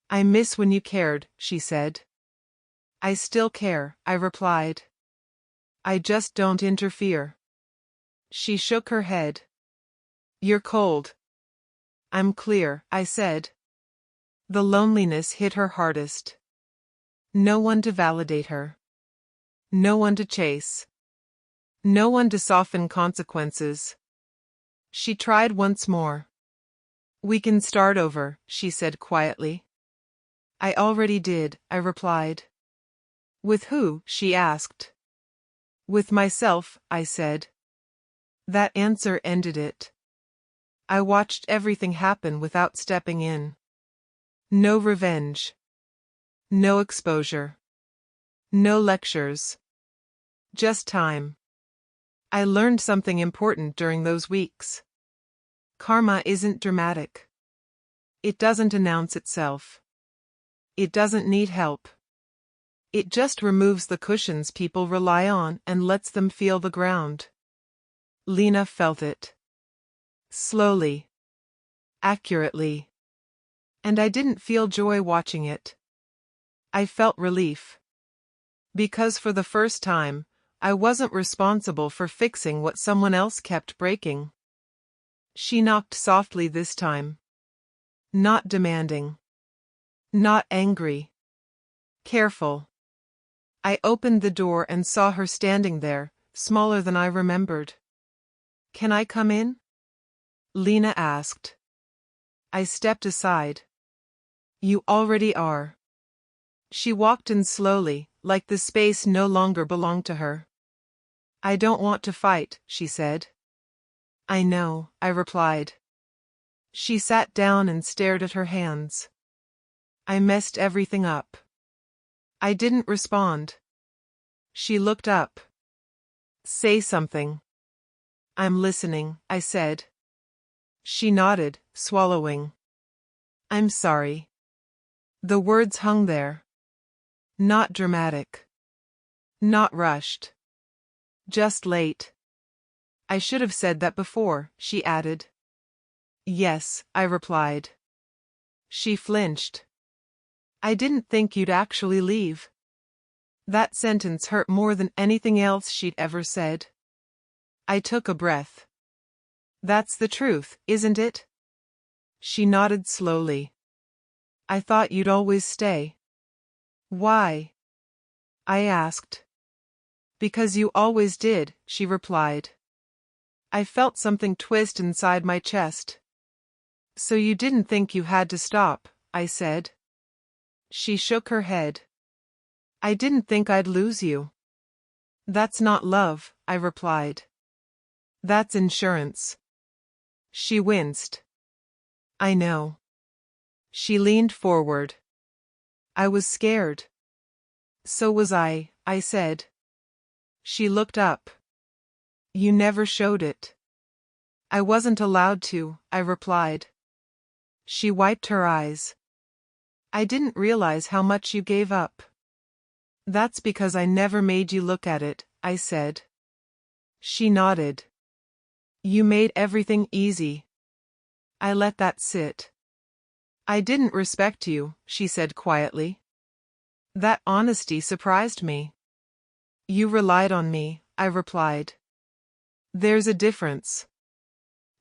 I miss when you cared, she said. I still care, I replied. I just don't interfere. She shook her head. You're cold. I'm clear, I said. The loneliness hit her hardest. No one to validate her. No one to chase. No one to soften consequences. She tried once more. We can start over, she said quietly. I already did, I replied. With who? She asked. With myself, I said. That answer ended it. I watched everything happen without stepping in. No revenge. No exposure. No lectures. Just time. I learned something important during those weeks. Karma isn't dramatic. It doesn't announce itself. It doesn't need help. It just removes the cushions people rely on and lets them feel the ground. Lena felt it. Slowly. Accurately. And I didn't feel joy watching it. I felt relief. Because for the first time, I wasn't responsible for fixing what someone else kept breaking. She knocked softly this time. Not demanding. Not angry. Careful. I opened the door and saw her standing there, smaller than I remembered. Can I come in? Lena asked. I stepped aside. You already are. She walked in slowly, like the space no longer belonged to her. I don't want to fight, she said. I know, I replied. She sat down and stared at her hands. I messed everything up. I didn't respond. She looked up. Say something. I'm listening, I said. She nodded, swallowing. I'm sorry. The words hung there. Not dramatic. Not rushed. Just late. I should have said that before, she added. Yes, I replied. She flinched. I didn't think you'd actually leave. That sentence hurt more than anything else she'd ever said. I took a breath. That's the truth, isn't it? She nodded slowly. I thought you'd always stay. Why? I asked. Because you always did, she replied. I felt something twist inside my chest. So you didn't think you had to stop, I said. She shook her head. I didn't think I'd lose you. That's not love, I replied. That's insurance. She winced. I know. She leaned forward. I was scared. So was I said. She looked up. You never showed it. I wasn't allowed to, I replied. She wiped her eyes. I didn't realize how much you gave up. That's because I never made you look at it, I said. She nodded. You made everything easy. I let that sit. I didn't respect you, she said quietly. That honesty surprised me. You relied on me, I replied. There's a difference.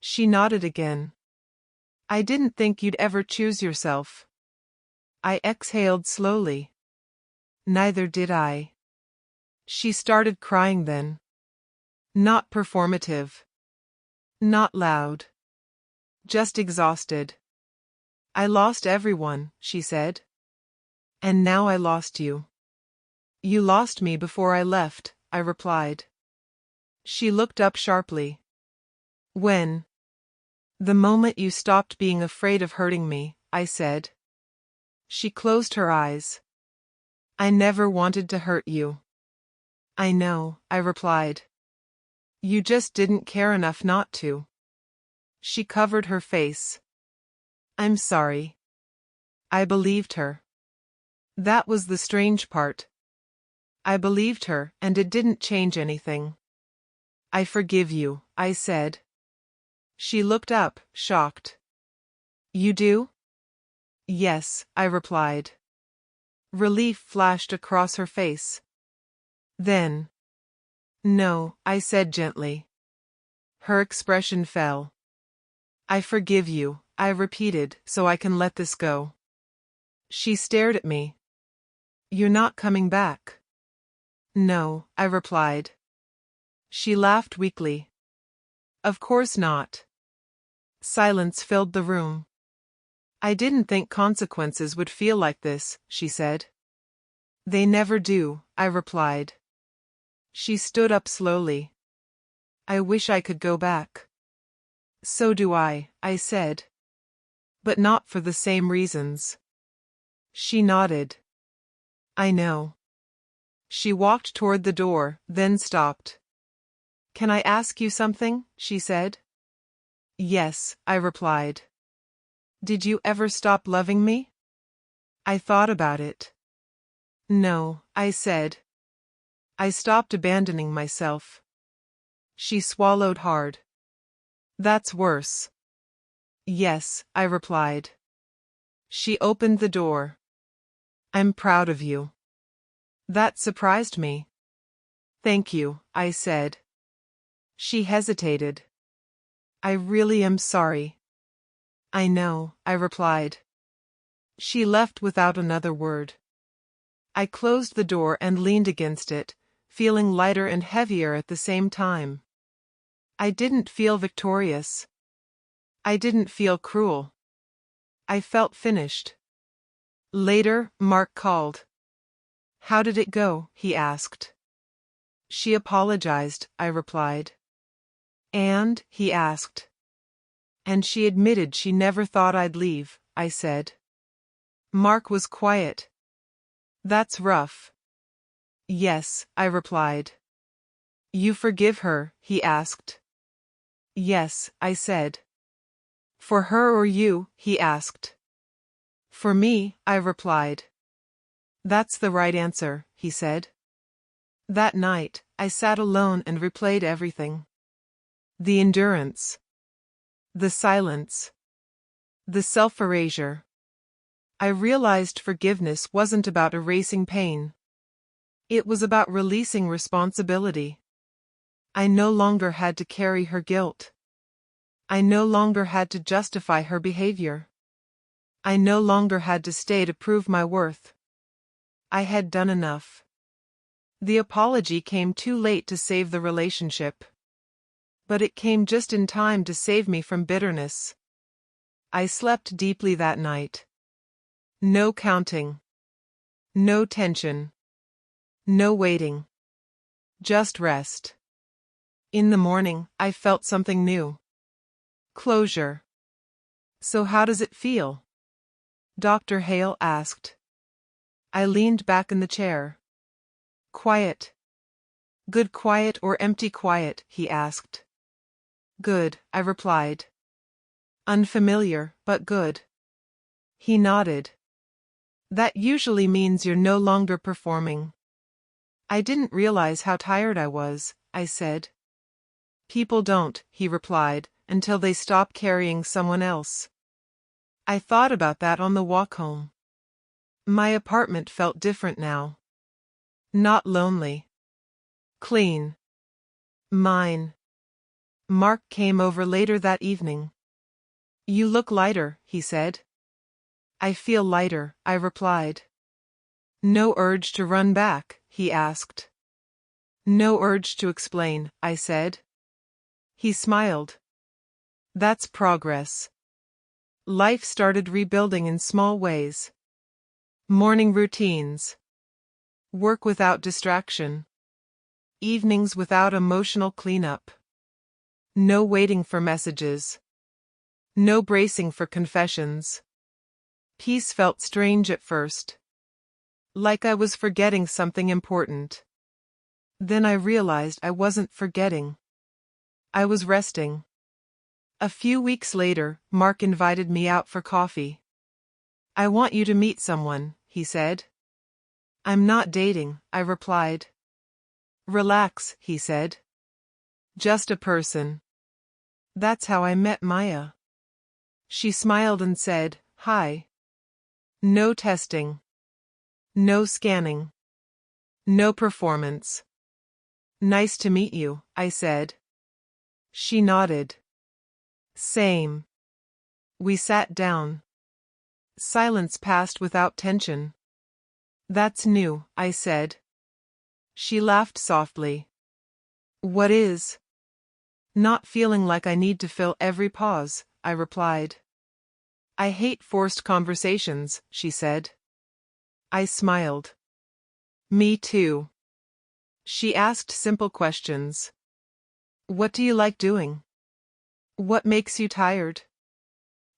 She nodded again. I didn't think you'd ever choose yourself. I exhaled slowly. Neither did I. She started crying then. Not performative. Not loud. Just exhausted. I lost everyone, she said. And now I lost you. You lost me before I left, I replied. She looked up sharply. When? The moment you stopped being afraid of hurting me, I said. She closed her eyes. I never wanted to hurt you. I know, I replied. You just didn't care enough not to. She covered her face. I'm sorry. I believed her. That was the strange part. I believed her, and it didn't change anything. I forgive you, I said. She looked up, shocked. You do? Yes, I replied. Relief flashed across her face. Then. No, I said gently. Her expression fell. I forgive you, I repeated, so I can let this go. She stared at me. You're not coming back. No, I replied. She laughed weakly. Of course not. Silence filled the room. I didn't think consequences would feel like this, she said. They never do, I replied. She stood up slowly. I wish I could go back. So do I said. But not for the same reasons. She nodded. I know. She walked toward the door, then stopped. Can I ask you something? She said. Yes, I replied. Did you ever stop loving me? I thought about it. No, I said. I stopped abandoning myself. She swallowed hard. That's worse. Yes, I replied. She opened the door. I'm proud of you. That surprised me. Thank you, I said. She hesitated. I really am sorry. I know, I replied. She left without another word. I closed the door and leaned against it, feeling lighter and heavier at the same time. I didn't feel victorious. I didn't feel cruel. I felt finished. Later, Mark called. "How did it go?" he asked. "She apologized," I replied. "And?" he asked. "And she admitted she never thought I'd leave," I said. Mark was quiet. "That's rough." "Yes," I replied. "You forgive her?" he asked. "Yes," I said. "For her or you?" he asked. "For me," I replied. "That's the right answer," he said. That night, I sat alone and replayed everything. The endurance. The silence. The self-erasure. I realized forgiveness wasn't about erasing pain. It was about releasing responsibility. I no longer had to carry her guilt. I no longer had to justify her behavior. I no longer had to stay to prove my worth. I had done enough. The apology came too late to save the relationship. But it came just in time to save me from bitterness. I slept deeply that night. No counting. No tension. No waiting. Just rest. In the morning, I felt something new. Closure. "So how does it feel?" Dr. Hale asked. I leaned back in the chair. "Quiet." "Good quiet or empty quiet?" he asked. "Good," I replied. "Unfamiliar, but good." He nodded. "That usually means you're no longer performing." "I didn't realize how tired I was," I said. "People don't," he replied, "until they stop carrying someone else." I thought about that on the walk home. My apartment felt different now. Not lonely. Clean. Mine. Mark came over later that evening. "You look lighter," he said. "I feel lighter," I replied. "No urge to run back?" he asked. "No urge to explain," I said. He smiled. "That's progress." Life started rebuilding in small ways. Morning routines. Work without distraction. Evenings without emotional cleanup. No waiting for messages. No bracing for confessions. Peace felt strange at first. Like I was forgetting something important. Then I realized I wasn't forgetting. I was resting. A few weeks later, Mark invited me out for coffee. "I want you to meet someone," he said. "I'm not dating," I replied. "Relax," he said. "Just a person." That's how I met Maya. She smiled and said, "Hi." No testing. No scanning. No performance. "Nice to meet you," I said. She nodded. Same. We sat down. Silence passed without tension. "That's new," I said. She laughed softly. "What is?" "Not feeling like I need to fill every pause," I replied. "I hate forced conversations," she said. I smiled. "Me too." She asked simple questions. "What do you like doing?" "What makes you tired?"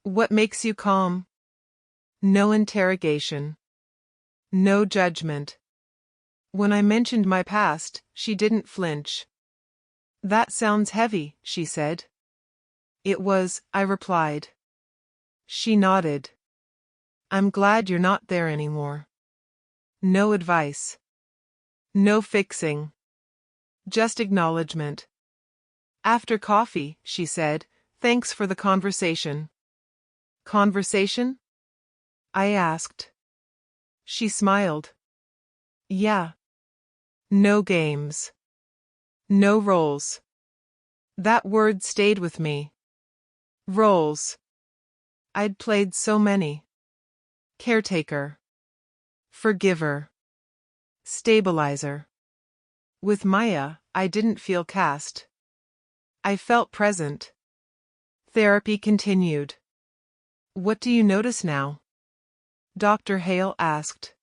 "What makes you calm?" No interrogation. No judgment. When I mentioned my past, she didn't flinch. "That sounds heavy," she said. "It was," I replied. She nodded. "I'm glad you're not there anymore." No advice. No fixing. Just acknowledgement. After coffee, she said, "Thanks for the conversation." "Conversation?" I asked. She smiled. "Yeah." No games. No roles. That word stayed with me. Roles. I'd played so many. caretaker, forgiver, stabilizer. With Maya, I didn't feel cast. I felt present. Therapy continued. What do you notice now? Dr. Hale asked.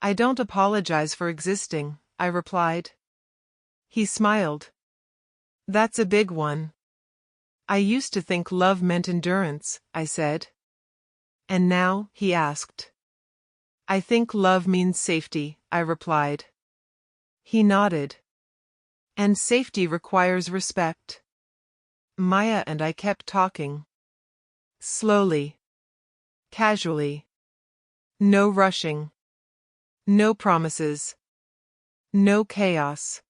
I don't apologize for existing, I replied. He smiled. That's a big one. I used to think love meant endurance, I said. And now, he asked. I think love means safety, I replied. He nodded. And safety requires respect. Maya and I kept talking. Slowly. Casually. No rushing. No promises. No chaos.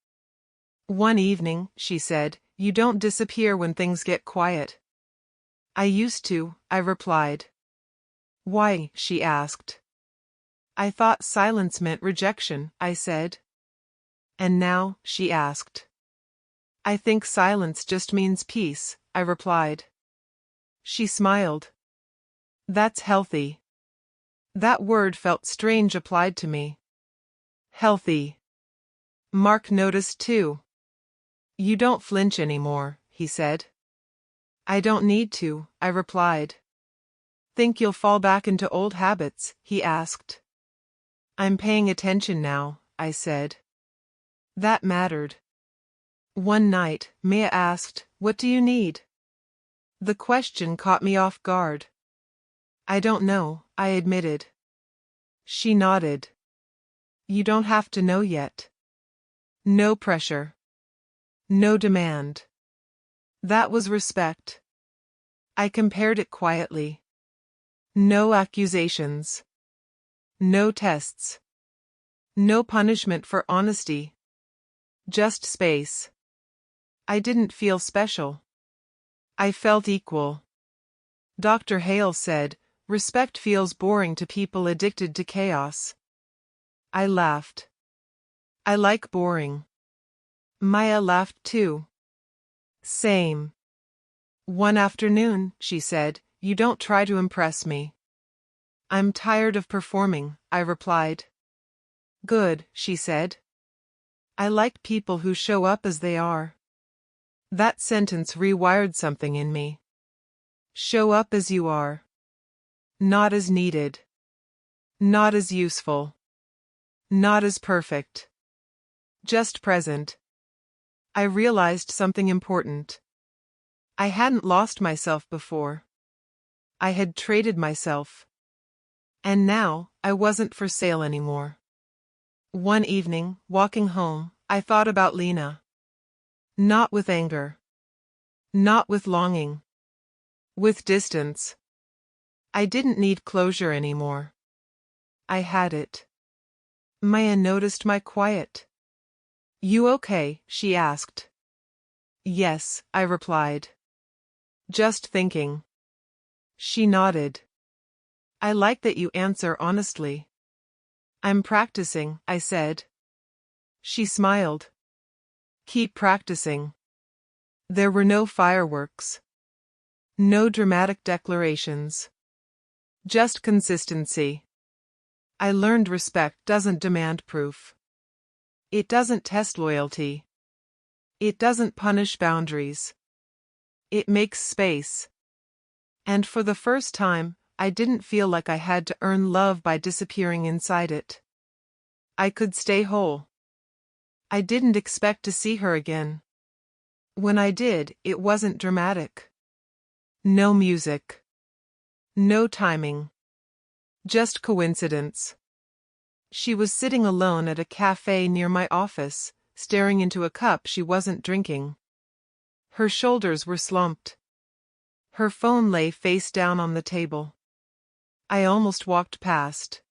One evening, she said, you don't disappear when things get quiet. I used to, I replied. Why? She asked. I thought silence meant rejection, I said. And now, she asked. I think silence just means peace, I replied. She smiled. That's healthy. That word felt strange applied to me. Healthy. Mark noticed too. You don't flinch anymore, he said. I don't need to, I replied. Think you'll fall back into old habits, he asked. I'm paying attention now, I said. That mattered. One night, Maya asked, what do you need? The question caught me off guard. I don't know, I admitted. She nodded. You don't have to know yet. No pressure. No demand. That was respect. I compared it quietly. No accusations. No tests. No punishment for honesty. Just space. I didn't feel special. I felt equal. Dr. Hale said, respect feels boring to people addicted to chaos. I laughed. I like boring. Maya laughed too. Same. One afternoon, she said, you don't try to impress me. I'm tired of performing, I replied. Good, she said. I like people who show up as they are. That sentence rewired something in me. Show up as you are. Not as needed. Not as useful. Not as perfect. Just present. I realized something important. I hadn't lost myself before. I had traded myself. And now, I wasn't for sale anymore. One evening, walking home, I thought about Lena. Not with anger. Not with longing. With distance. I didn't need closure anymore. I had it. Maya noticed my quiet. You okay? She asked. Yes, I replied. Just thinking. She nodded. I like that you answer honestly. I'm practicing, I said. She smiled. Keep practicing. There were no fireworks. No dramatic declarations. Just consistency. I learned respect doesn't demand proof. It doesn't test loyalty. It doesn't punish boundaries. It makes space. And for the first time, I didn't feel like I had to earn love by disappearing inside it. I could stay whole. I didn't expect to see her again. When I did, it wasn't dramatic. No music. No timing. Just coincidence. She was sitting alone at a cafe near my office, staring into a cup she wasn't drinking. Her shoulders were slumped. Her phone lay face down on the table. I almost walked past.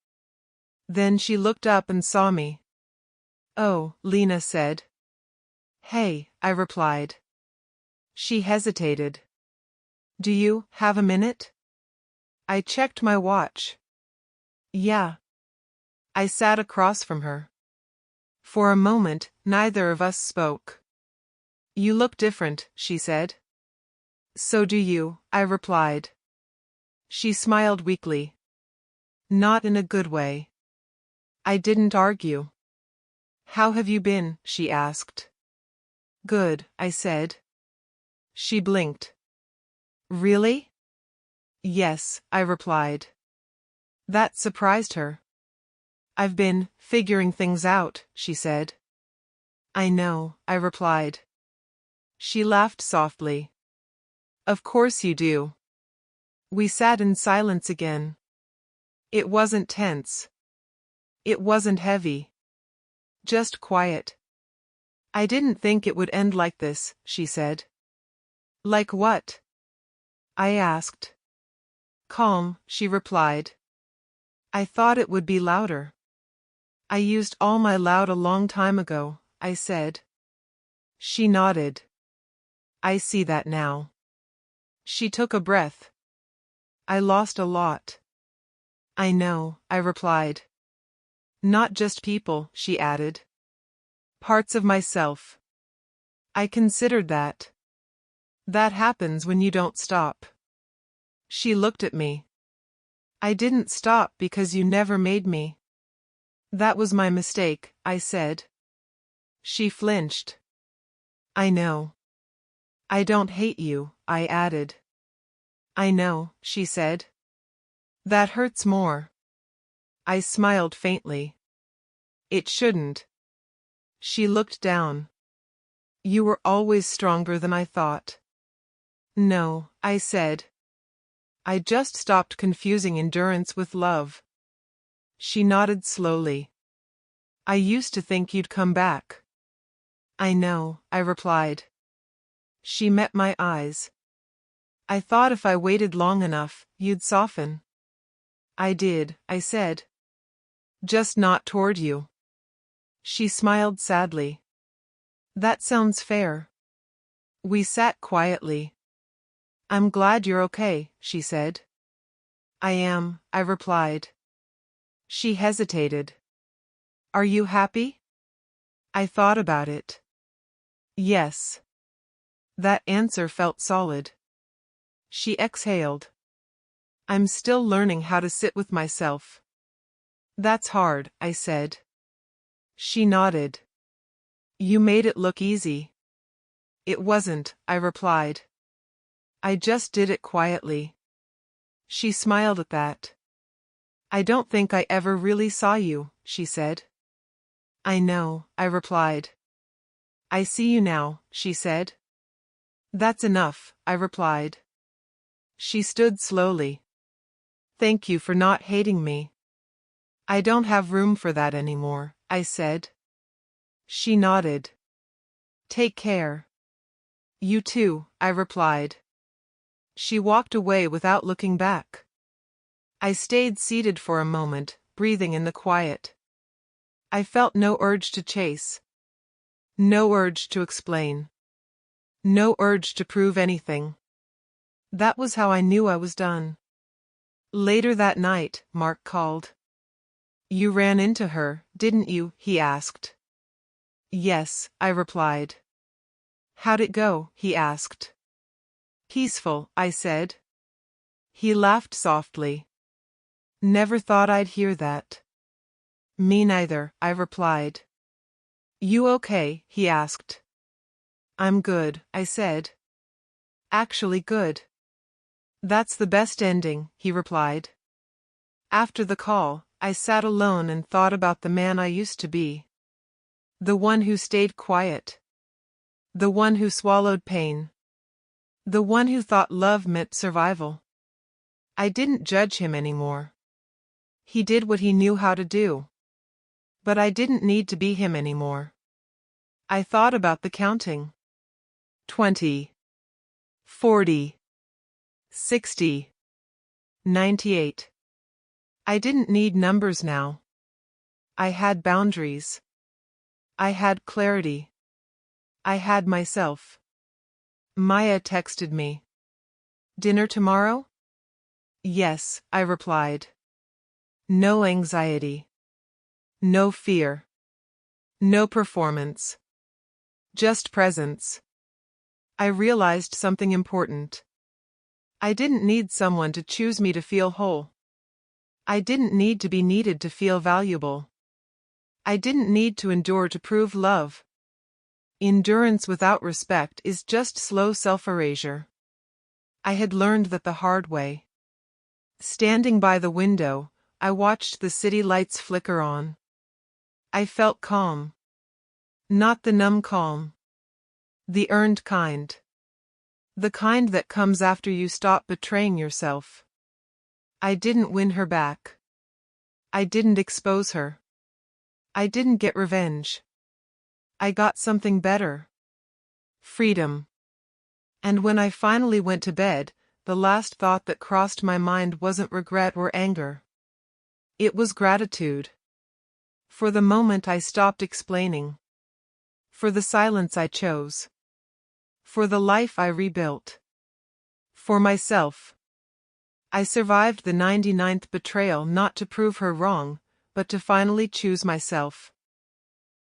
Then she looked up and saw me. Oh, Lena said. Hey, I replied. She hesitated. Do you have a minute? I checked my watch. Yeah. I sat across from her. For a moment, neither of us spoke. You look different, she said. So do you, I replied. She smiled weakly. Not in a good way. I didn't argue. How have you been? She asked. Good, I said. She blinked. Really? Yes, I replied. That surprised her. I've been figuring things out, she said. I know, I replied. She laughed softly. Of course you do. We sat in silence again. It wasn't tense. It wasn't heavy. Just quiet. I didn't think it would end like this, she said. Like what? I asked. Calm, she replied. I thought it would be louder. I used all my loud a long time ago, I said. She nodded. I see that now. She took a breath. I lost a lot. I know, I replied. Not just people, she added. Parts of myself. I considered that. That happens when you don't stop. She looked at me. I didn't stop because you never made me. That was my mistake, I said. She flinched. I know. I don't hate you, I added. I know, she said. That hurts more. I smiled faintly. It shouldn't. She looked down. You were always stronger than I thought. No, I said. I just stopped confusing endurance with love. She nodded slowly. I used to think you'd come back. I know, I replied. She met my eyes. I thought if I waited long enough, you'd soften. I did, I said. Just not toward you. She smiled sadly. That sounds fair. We sat quietly. I'm glad you're okay, she said. I am, I replied. She hesitated. Are you happy? I thought about it. Yes. That answer felt solid. She exhaled. I'm still learning how to sit with myself. That's hard, I said. She nodded. You made it look easy. It wasn't, I replied. I just did it quietly. She smiled at that. I don't think I ever really saw you, she said. I know, I replied. I see you now, she said. That's enough, I replied. She stood slowly. Thank you for not hating me. I don't have room for that anymore, I said. She nodded. Take care. You too, I replied. She walked away without looking back. I stayed seated for a moment, breathing in the quiet. I felt no urge to chase. No urge to explain. No urge to prove anything. That was how I knew I was done. Later that night, Mark called. You ran into her, didn't you? He asked. Yes, I replied. How'd it go? He asked. Peaceful, I said. He laughed softly. Never thought I'd hear that. Me neither, I replied. You okay? He asked. I'm good, I said. Actually good. That's the best ending, he replied. After the call, I sat alone and thought about the man I used to be. The one who stayed quiet. The one who swallowed pain. The one who thought love meant survival. I didn't judge him anymore. He did what he knew how to do. But I didn't need to be him anymore. I thought about the counting. 20. 40. 60. 98. I didn't need numbers now. I had boundaries. I had clarity. I had myself. Maya texted me. Dinner tomorrow? Yes, I replied. No anxiety. No fear. No performance. Just presence. I realized something important. I didn't need someone to choose me to feel whole. I didn't need to be needed to feel valuable. I didn't need to endure to prove love. Endurance without respect is just slow self-erasure. I had learned that the hard way. Standing by the window, I watched the city lights flicker on. I felt calm. Not the numb calm. The earned kind. The kind that comes after you stop betraying yourself. I didn't win her back. I didn't expose her. I didn't get revenge. I got something better. Freedom. And when I finally went to bed, the last thought that crossed my mind wasn't regret or anger. It was gratitude. For the moment I stopped explaining. For the silence I chose. For the life I rebuilt. For myself. I survived the 99th betrayal not to prove her wrong, but to finally choose myself.